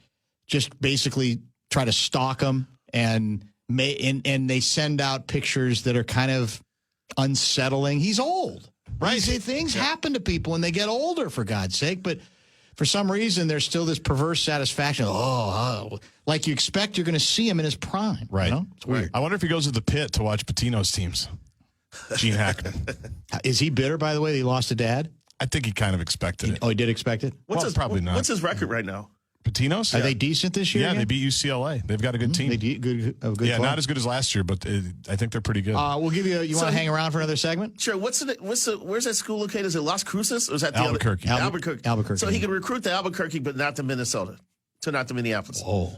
just basically try to stalk him and they send out pictures that are kind of unsettling. He's old, right? Things happen to people when they get older, for God's sake, but for some reason, there's still this perverse satisfaction. Like you expect you're going to see him in his prime. Right. You know? It's weird. I wonder if he goes to the pit to watch Patino's teams. Gene Hackman. Is he bitter, by the way, that he lost a dad? I think he kind of expected it. Oh, he did expect it? Probably not. What's his record right now? Patino's? Are they decent this year? Yeah, again? they beat UCLA. They've got a good team. They good Yeah, club? not as good as last year, but I think they're pretty good. We'll give you. You want to hang around for another segment? Sure. Where's that school located? Is it Las Cruces or is that the Albuquerque. other? Albuquerque. Albuquerque, So he yeah. can recruit to Albuquerque, but not to Minnesota, not to Minneapolis. Oh.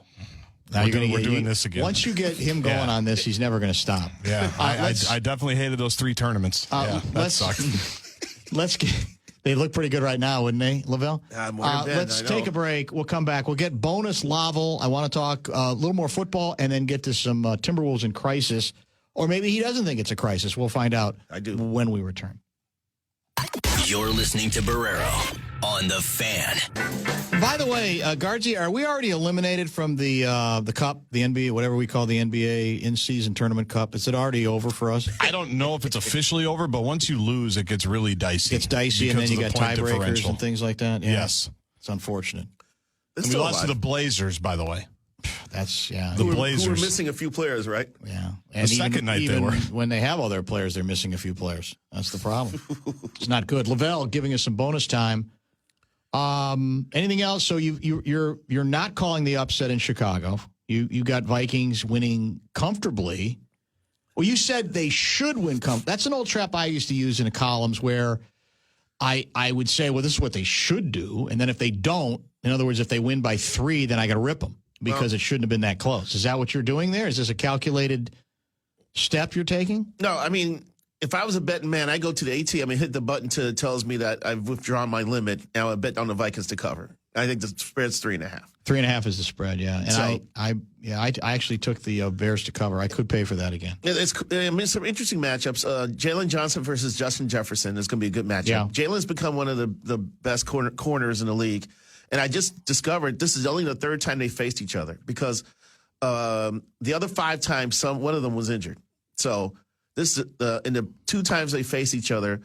Now We're doing this again. Once you get him going on this, he's never going to stop. Yeah, I definitely hated those 3 tournaments. Yeah, that sucked. Let's get. They look pretty good right now, wouldn't they, Lavelle? More than Ben, let's I know. take a break. We'll come back. We'll get bonus Lavelle. I want to talk a little more football and then get to some Timberwolves in crisis. Or maybe he doesn't think it's a crisis. We'll find out I do. when we return. You're listening to Barrero on the Fan. By the way, Guardsy, are we already eliminated from the Cup, the NBA, whatever we call the NBA in-season tournament Cup? Is it already over for us? I don't know if it's officially over, but once you lose, it gets really dicey. It's dicey, and then because you of got the point tiebreakers differential. and things like that. Yeah. Yes. It's unfortunate. It's And we still lost to alive. the Blazers, by the way. That's, yeah. The Who were Blazers. missing a few players, right? Yeah. And second night they even were. when they have all their players, they're missing a few players. That's the problem. It's not good. Lavelle giving us some bonus time. Anything else? So you're not calling the upset in Chicago. You got Vikings winning comfortably. Well, you said they should win comfortably. That's an old trap I used to use in the columns where I would say, well, this is what they should do. And then if they don't, in other words, if they win by 3, then I got to rip them because it shouldn't have been that close. Is that what you're doing there? Is this a calculated step you're taking? No, I mean, if I was a betting man, I go to the ATM and hit the button till it tells me that I've withdrawn my limit. Now I bet on the Vikings to cover. I think the spread's 3.5. 3.5 is the spread, yeah. And So- I actually took the Bears to cover. I could pay for that again. Some interesting matchups. Jalen Johnson versus Justin Jefferson is going to be a good matchup. Yeah. Jalen's become one of the best corners in the league. And I just discovered this is only the 3rd time they faced each other because the other 5 times, one of them was injured. So this is in the 2 times they faced each other,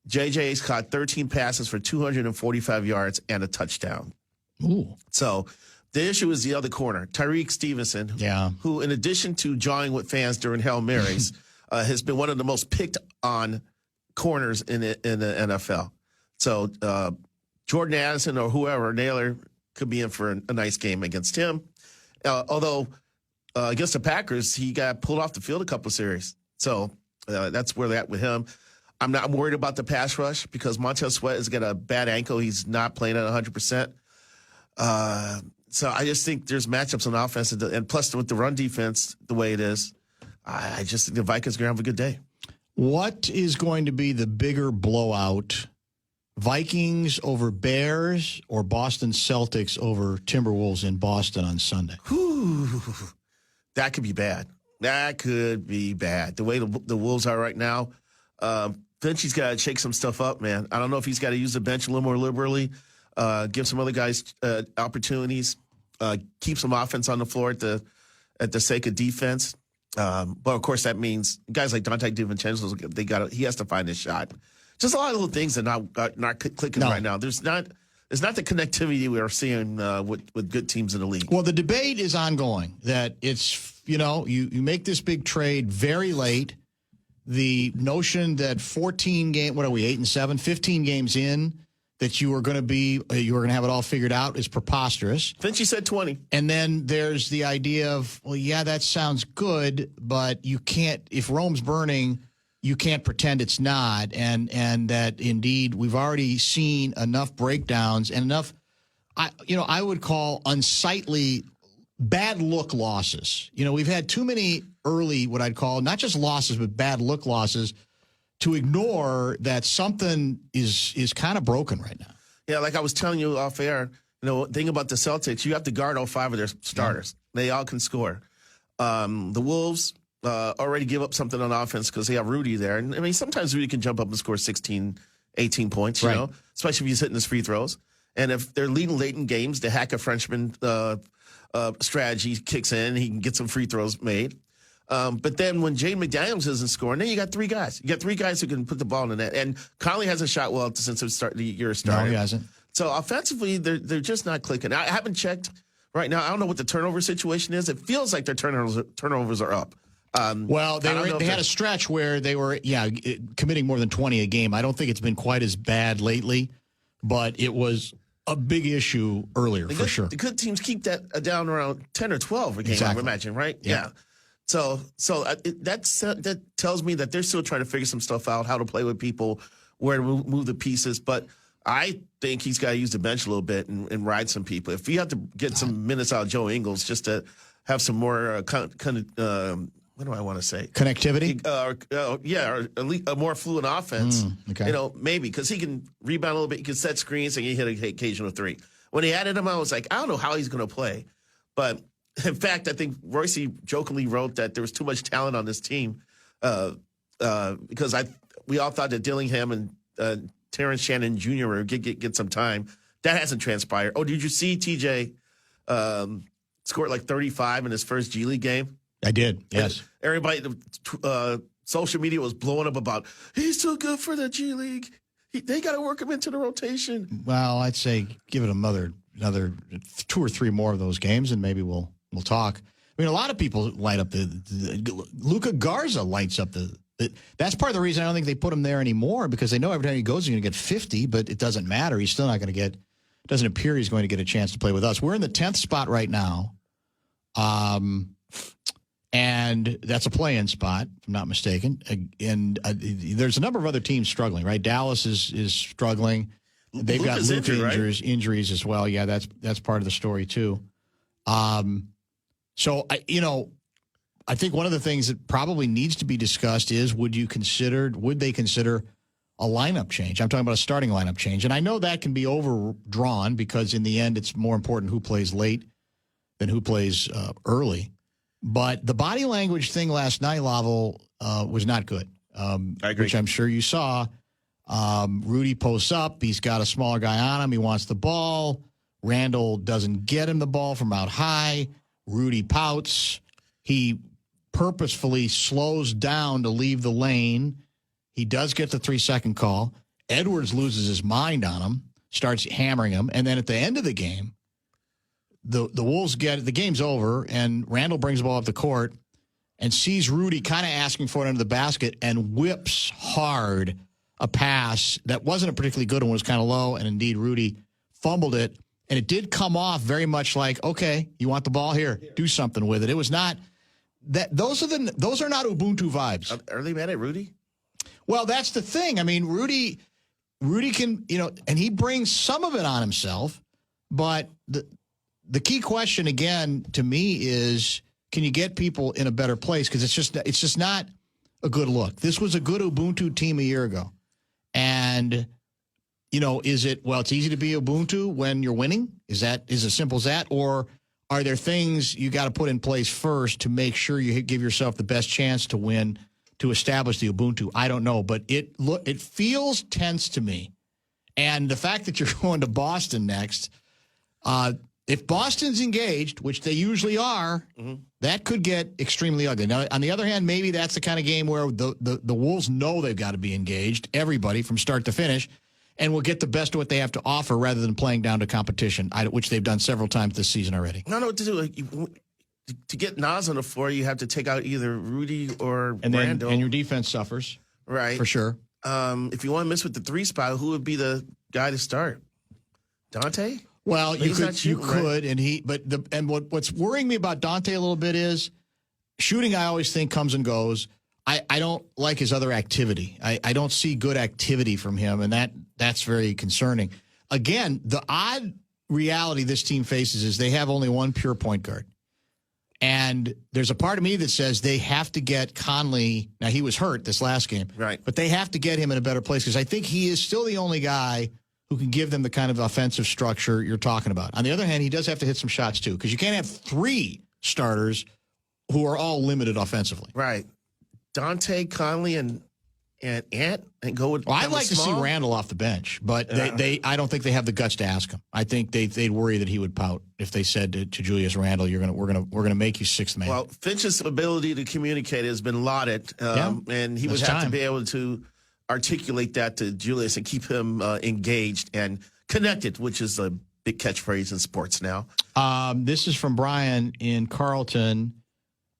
JJ's caught 13 passes for 245 yards and a touchdown. Ooh. So the issue is the other corner, Tyreek Stevenson, Yeah. who in addition to jawing with fans during Hail Marys, has been one of the most picked on corners in the NFL. So Jordan Addison or whoever, Naylor, could be in for a nice game against him. Although against the Packers, he got pulled off the field a couple of series. So that's where they're at with him. I'm not worried about the pass rush because Montez Sweat has got a bad ankle. He's not playing at 100%. So I just think there's matchups on offense. And plus with the run defense the way it is, I just think the Vikings are going to have a good day. What is going to be the bigger blowout? Vikings over Bears or Boston Celtics over Timberwolves in Boston on Sunday? Whew. That could be bad. That could be bad. The way the Wolves are right now, Finchie's got to shake some stuff up, man. I don't know if he's got to use the bench a little more liberally, give some other guys opportunities, keep some offense on the floor at the sake of defense. But of course, that means guys like Dante DiVincenzo, he has to find his shot. Just a lot of little things that not clicking right now. It's not the connectivity we are seeing with good teams in the league. Well, the debate is ongoing that it's, you make this big trade very late. The notion that 14 game, 8-7, 15 games in, that you were going to have it all figured out is preposterous. Finchie said 20. And then there's the idea of, well, yeah, that sounds good, but you can't, if Rome's burning, you can't pretend it's not. And that indeed we've already seen enough breakdowns and enough, I would call unsightly bad look losses. We've had too many early, what I'd call not just losses, but bad look losses to ignore that something is kind of broken right now. Yeah, like I was telling you off air, thing about the Celtics, you have to guard all 5 of their starters. Yeah. They all can score. The Wolves already give up something on offense because they have Rudy there. And I mean, sometimes Rudy can jump up and score 16, 18 points, right. Especially if he's hitting his free throws. And if they're leading late in games, the hack a Frenchman strategy kicks in, he can get some free throws made. But then when Jaden McDaniels isn't scoring, then you got 3 guys. You got 3 guys who can put the ball in the net. And Conley hasn't shot well since the year started. No, he hasn't. So offensively, they're just not clicking. I haven't checked right now. I don't know what the turnover situation is. It feels like their turnovers are up. Well, they had a stretch where they were, committing more than 20 a game. I don't think it's been quite as bad lately, but it was a big issue earlier, for sure. The good teams keep that down around 10 or 12 a game, exactly. I would imagine, right? Yeah. So that tells me that they're still trying to figure some stuff out, how to play with people, where to move the pieces. But I think he's got to use the bench a little bit and ride some people. If you have to get some minutes out of Joe Ingles just to have some more what do I want to say? Connectivity? Or at least a more fluid offense. Okay. Maybe because he can rebound a little bit. He can set screens and he hit an occasional 3. When he added him, I was like, I don't know how he's going to play. But in fact, I think Royce jokingly wrote that there was too much talent on this team because we all thought that Dillingham and Terrence Shannon Jr. were get some time. That hasn't transpired. Oh, did you see TJ scored like 35 in his first G League game? I did, yes. And everybody, social media was blowing up about, he's too good for the G League. They got to work him into the rotation. Well, I'd say give it another 2 or 3 more of those games, and maybe we'll talk. I mean, a lot of people light up the Luka Garza lights up the. That's part of the reason I don't think they put him there anymore, because they know every time he goes, he's going to get 50, but it doesn't matter. He's still not going to get. It doesn't appear he's going to get a chance to play with us. We're in the 10th spot right now. And that's a play-in spot, if I'm not mistaken. And there's a number of other teams struggling, right? Dallas is struggling. They've got Luka injuries as well. Yeah, that's part of the story too. So I think one of the things that probably needs to be discussed is would they consider a lineup change? I'm talking about a starting lineup change, and I know that can be overdrawn because in the end it's more important who plays late than who plays early. But the body language thing last night, Lavelle, was not good. I agree. Which I'm sure you saw. Rudy posts up. He's got a smaller guy on him. He wants the ball. Randall doesn't get him the ball from out high. Rudy pouts. He purposefully slows down to leave the lane. He does get the 3-second call. Edwards loses his mind on him, starts hammering him. And then at the end of the game, the Wolves get it. The game's over, and Randall brings the ball up the court and sees Rudy kind of asking for it under the basket and whips hard a pass that wasn't a particularly good one, was kind of low, and indeed Rudy fumbled it. And it did come off very much like, okay, you want the ball here, do something with it. It was not that. Those are not Ubuntu vibes. Are they mad at Rudy? Well, that's the thing. I mean, Rudy can, and he brings some of it on himself, but the key question again to me is, can you get people in a better place? Because it's just not a good look. This was a good Ubuntu team a year ago, and is it? Well, it's easy to be Ubuntu when you're winning. Is it as simple as that, or are there things you got to put in place first to make sure you give yourself the best chance to win, to establish the Ubuntu? I don't know, but it feels tense to me. And the fact that you're going to Boston next, if Boston's engaged, which they usually are, that could get extremely ugly. Now, on the other hand, maybe that's the kind of game where the Wolves know they've got to be engaged, everybody from start to finish, and will get the best of what they have to offer rather than playing down to competition, which they've done several times this season already. I don't know what to do. To get Nas on the floor, you have to take out either Rudy or Randall. And your defense suffers. Right. For sure. If you want to miss with the 3 spot, who would be the guy to start? Dante? Well, you could, right? and what's worrying me about Dante a little bit is shooting. I always think comes and goes. I don't like his other activity. I don't see good activity from him, and that's very concerning. Again, the odd reality this team faces is they have only one pure point guard. And there's a part of me that says they have to get Conley. Now, he was hurt this last game. Right. But they have to get him in a better place because I think he is still the only guy who can give them the kind of offensive structure you're talking about. On the other hand, he does have to hit some shots, too, because you can't have 3 starters who are all limited offensively. Right. Dante, Conley, and Ant, and go with. Well, I'd like to see Randall off the bench, but I don't think they have the guts to ask him. I think they'd worry that he would pout if they said to Julius Randle, we're gonna make you 6th man. Well, Finch's ability to communicate has been lauded, and he would have to be able to articulate that to Julius and keep him engaged and connected, which is a big catchphrase in sports now. This is from Brian in Carlton.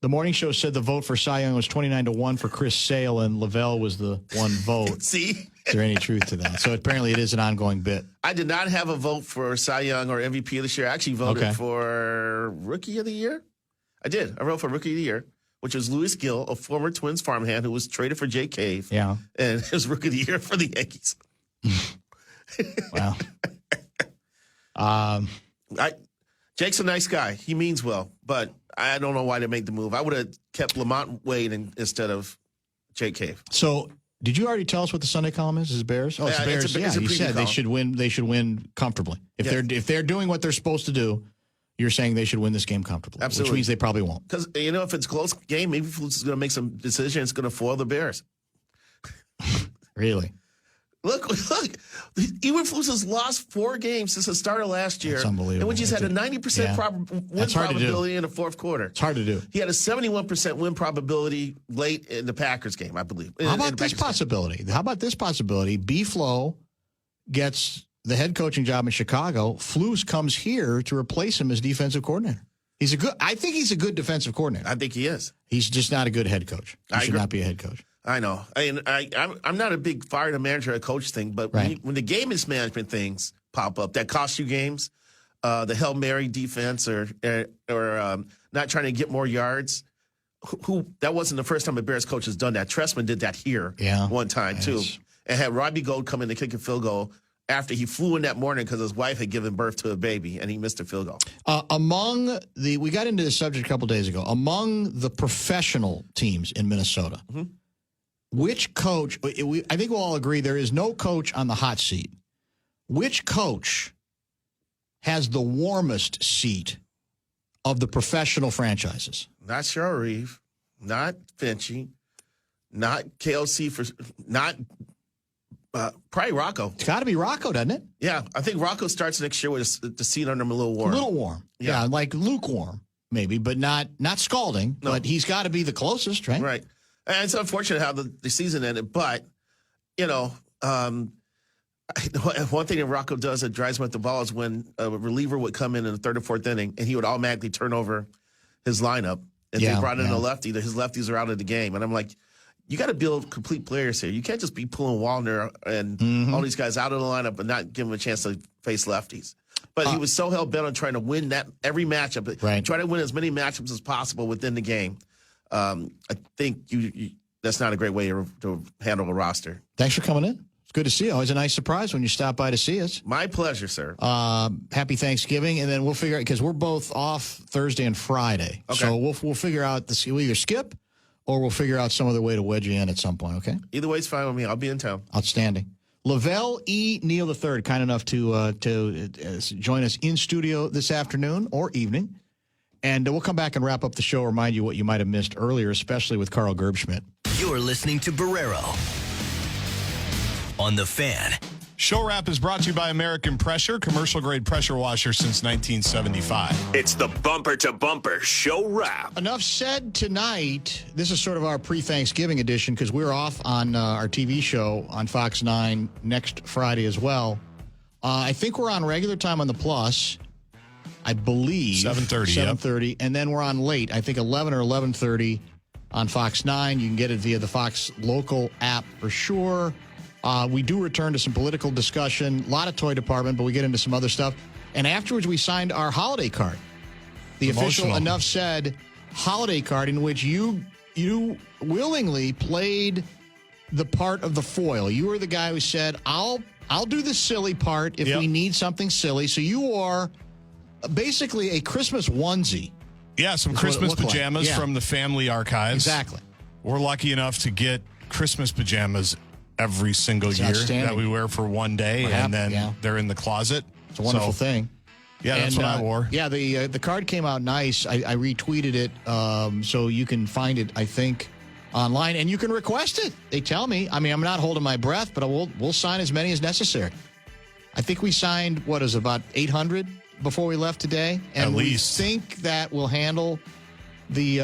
The morning show said the vote for Cy Young was 29-1 for Chris Sale, and Lavelle was the one vote. See? Is there any truth to that? So apparently it is an ongoing bit. I did not have a vote for Cy Young or MVP this year. I actually voted for Rookie of the Year. I did. I wrote for Rookie of the Year, which was Louis Gill, a former Twins farmhand who was traded for Jay Cave. Yeah. And his Rookie of the Year for the Yankees. Wow. Jake's a nice guy. He means well, but I don't know why they made the move. I would have kept Lamont Wade instead of Jay Cave. So, did you already tell us what the Sunday column is? Is it Bears? Oh, it's the Bears. It's a you said column. they should win comfortably. If they're doing what they're supposed to do, you're saying they should win this game comfortably. Absolutely. Which means they probably won't. Because if it's a close game, maybe Flus is going to make some decision. It's going to foil the Bears. Really? Look. Eberflus has lost 4 games since the start of last year. That's unbelievable. And which he's had a 90% win probability in the fourth quarter. It's hard to do. He had a 71% win probability late in the Packers game, I believe. How about this possibility? B-Flow gets the head coaching job in Chicago. Flus comes here to replace him as defensive coordinator. I think he's a good defensive coordinator. I think he is. He's just not a good head coach. He should not be a head coach. I know. I'm not a big fire the manager or coach thing, but when the game mismanagement things pop up that cost you games, the Hail Mary defense or not trying to get more yards, that wasn't the first time a Bears coach has done that. Trestman did that here one time, too, and had Robbie Gould come in to kick a field goal after he flew in that morning because his wife had given birth to a baby, and he missed a field goal. We got into this subject a couple days ago. Among the professional teams in Minnesota, which coach, I think we'll all agree there is no coach on the hot seat. Which coach has the warmest seat of the professional franchises? Not Cheryl Reeve, not Finchy, not KLC, probably Rocco. It's got to be Rocco, doesn't it? Yeah, I think Rocco starts next year with the seat under him a little warm. A little warm. Yeah, like lukewarm, maybe, but not scalding. No. But he's got to be the closest, right? Right. And it's unfortunate how the season ended, but, one thing that Rocco does that drives him at the ball is when a reliever would come in the 3rd or 4th inning, and he would automatically turn over his lineup. And they brought in a lefty. His lefties are out of the game. And I'm like, you got to build complete players here. You can't just be pulling Wallner and all these guys out of the lineup and not give them a chance to face lefties. But he was so hell-bent on trying to win every matchup, try to win as many matchups as possible within the game. I think that's not a great way to handle a roster. Thanks for coming in. It's good to see you. Always a nice surprise when you stop by to see us. My pleasure, sir. Happy Thanksgiving, and then we'll figure out, because we're both off Thursday and Friday. Okay. So we'll figure out we'll either skip or we'll figure out some other way to wedge you in at some point, okay? Either way is fine with me. I'll be in town. Outstanding. Lavelle Neal III, kind enough to join us in studio this afternoon or evening. And we'll come back and wrap up the show, remind you what you might have missed earlier, especially with Carl Gerbschmidt. You're listening to Barrero on The Fan. Show wrap is brought to you by American Pressure, commercial-grade pressure washer since 1975. It's the Bumper to Bumper Show Wrap. Enough said tonight. This is sort of our pre-Thanksgiving edition because we're off on our TV show on Fox 9 next Friday as well. I think we're on regular time on the Plus, I believe. 7:30. 7:30. Yep. And then we're on late, I think 11 or 11:30 on Fox 9. You can get it via the Fox local app for sure. We do return to some political discussion, a lot of toy department, but we get into some other stuff. And afterwards, we signed our holiday card, the official Enough Said holiday card, in which you willingly played the part of the foil. You were the guy who said, I'll do the silly part if we need something silly. So you are basically a Christmas onesie. Yeah, some Christmas pajamas from the family archives. Exactly. We're lucky enough to get Christmas pajamas every single year that we wear for one day, and then they're in the closet. It's a wonderful thing. Yeah, that's what I wore. Yeah, the card came out nice. I retweeted it, so you can find it, I think, online, and you can request it. They tell me. I mean, I'm not holding my breath, but we'll sign as many as necessary. I think we signed, about 800 before we left today, and we think that will handle the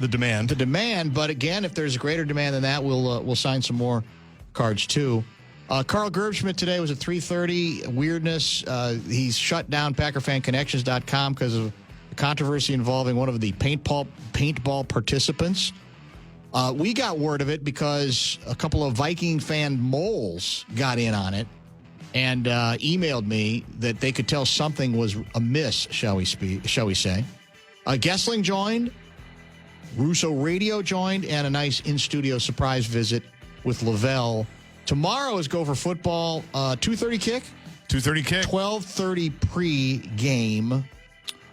demand. The demand, but again, if there's a greater demand than that, we'll sign some more cards too. Carl Gerbschmidt today was at 3:30. Weirdness. He's shut down PackerFanConnections.com because of the controversy involving one of the paintball participants. We got word of it because a couple of Viking fan moles got in on it and emailed me that they could tell something was amiss, shall we say. Gessling joined. Russo Radio joined, and a nice in-studio surprise visit with Lavelle. Tomorrow is Gopher football, 2:30 kick? 2:30 kick. 12:30 pre-game.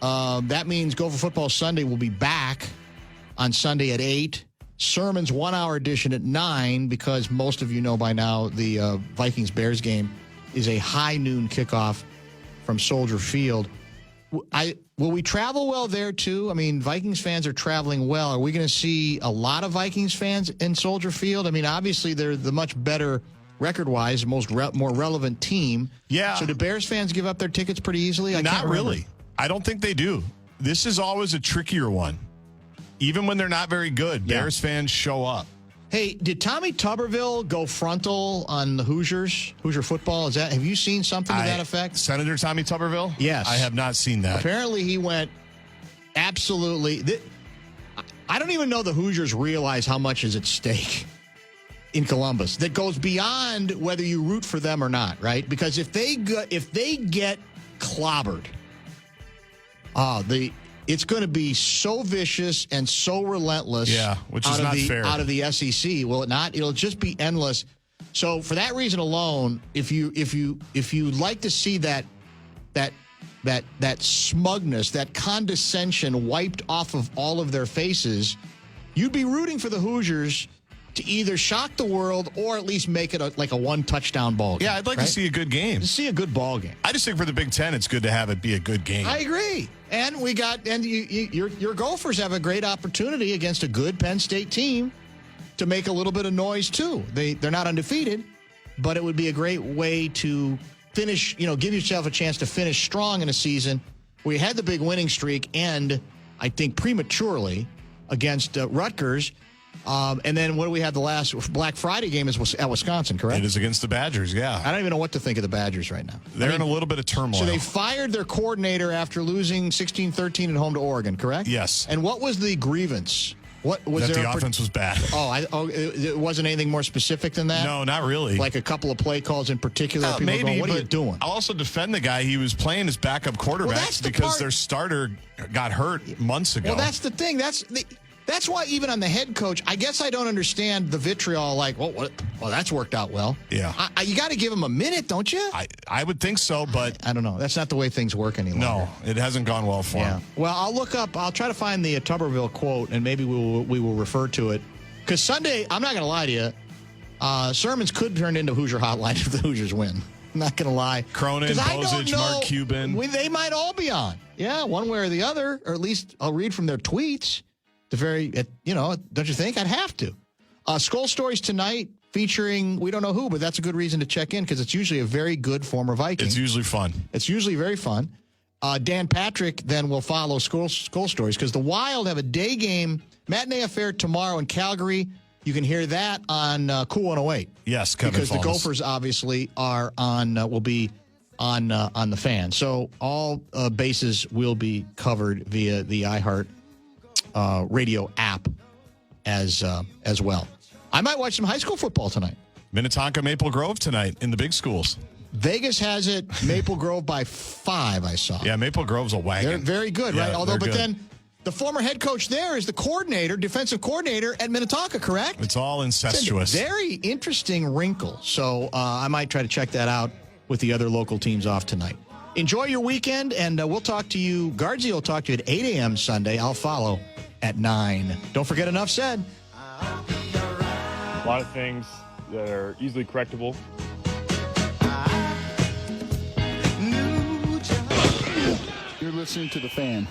That means Gopher football Sunday will be back on Sunday at 8. Sermon's 1-hour edition at 9, because most of you know by now the Vikings-Bears game is a high noon kickoff from Soldier Field. Will we travel well there, too? I mean, Vikings fans are traveling well. Are we going to see a lot of Vikings fans in Soldier Field? I mean, obviously, they're the much better, record-wise, more relevant team. Yeah. So do Bears fans give up their tickets pretty easily? Not really. I don't think they do. This is always a trickier one. Even when they're not very good, Bears fans show up. Hey, did Tommy Tuberville go frontal on the Hoosier football? Have you seen something to that effect? Senator Tommy Tuberville? Yes. I have not seen that. Apparently he went absolutely. I don't even know the Hoosiers realize how much is at stake in Columbus. That goes beyond whether you root for them or not, right? Because if they get clobbered, it's going to be so vicious and so relentless. Yeah, which is not fair. Out of the SEC, will it not? It'll just be endless. So for that reason alone, if you like to see that smugness, that condescension wiped off of all of their faces, you'd be rooting for the Hoosiers to either shock the world or at least make it like a one-touchdown ball game. Yeah, I'd like to see a good game. To see a good ball game. I just think for the Big Ten, it's good to have it be a good game. I agree. And your Gophers have a great opportunity against a good Penn State team to make a little bit of noise, too. They're not undefeated, but it would be a great way to finish, give yourself a chance to finish strong in a season where you had the big winning streak end, I think, prematurely against Rutgers. And then what do we have? The last Black Friday game is at Wisconsin, correct? It is against the Badgers, yeah. I don't even know what to think of the Badgers right now. They're in a little bit of turmoil. So they fired their coordinator after losing 16-13 at home to Oregon, correct? Yes. And what was the grievance? What was the offense was bad. It wasn't anything more specific than that? No, not really. Like a couple of play calls in particular? People maybe, going, what are you doing? I'll also defend the guy. He was playing his backup quarterback because their starter got hurt months ago. Well, that's the thing. That's why even on the head coach, I guess I don't understand the vitriol. Like, well, that's worked out well. Yeah, you got to give him a minute, don't you? I would think so, but I don't know. That's not the way things work anymore. No, it hasn't gone well for him. Well, I'll try to find the Tuberville quote, and maybe we will refer to it. Because Sunday, I'm not going to lie to you, Sermons could turn into Hoosier Hotline if the Hoosiers win. Not going to lie. Cronin, 'Cause I don't Bozich, know- Mark Cuban. They might all be on. Yeah, one way or the other, or at least I'll read from their tweets. Don't you think? I'd have to. Skull Stories tonight featuring, we don't know who, but that's a good reason to check in because it's usually a very good former Viking. It's usually fun. It's usually very fun. Dan Patrick then will follow Skull Stories because the Wild have a day game matinee affair tomorrow in Calgary. You can hear that on Cool 108. Yes, Kevin because Fallness. the Gophers obviously are will be on the Fan. So all bases will be covered via the iHeart radio app as well. I might watch some high school football tonight. Minnetonka Maple Grove tonight in the big schools. Vegas has it Maple Grove by 5, I saw. Yeah, Maple Grove's a wagon. They're very good, Yeah, right? they're good. Then the former head coach there is the defensive coordinator at Minnetonka, correct? It's all incestuous. It's a very interesting wrinkle. So I might try to check that out with the other local teams off tonight. Enjoy your weekend, and we'll talk to you. Guardsy will talk to you at 8 a.m. Sunday. I'll follow at 9. Don't forget, enough said. A lot of things that are easily correctable. You're listening to The Fan.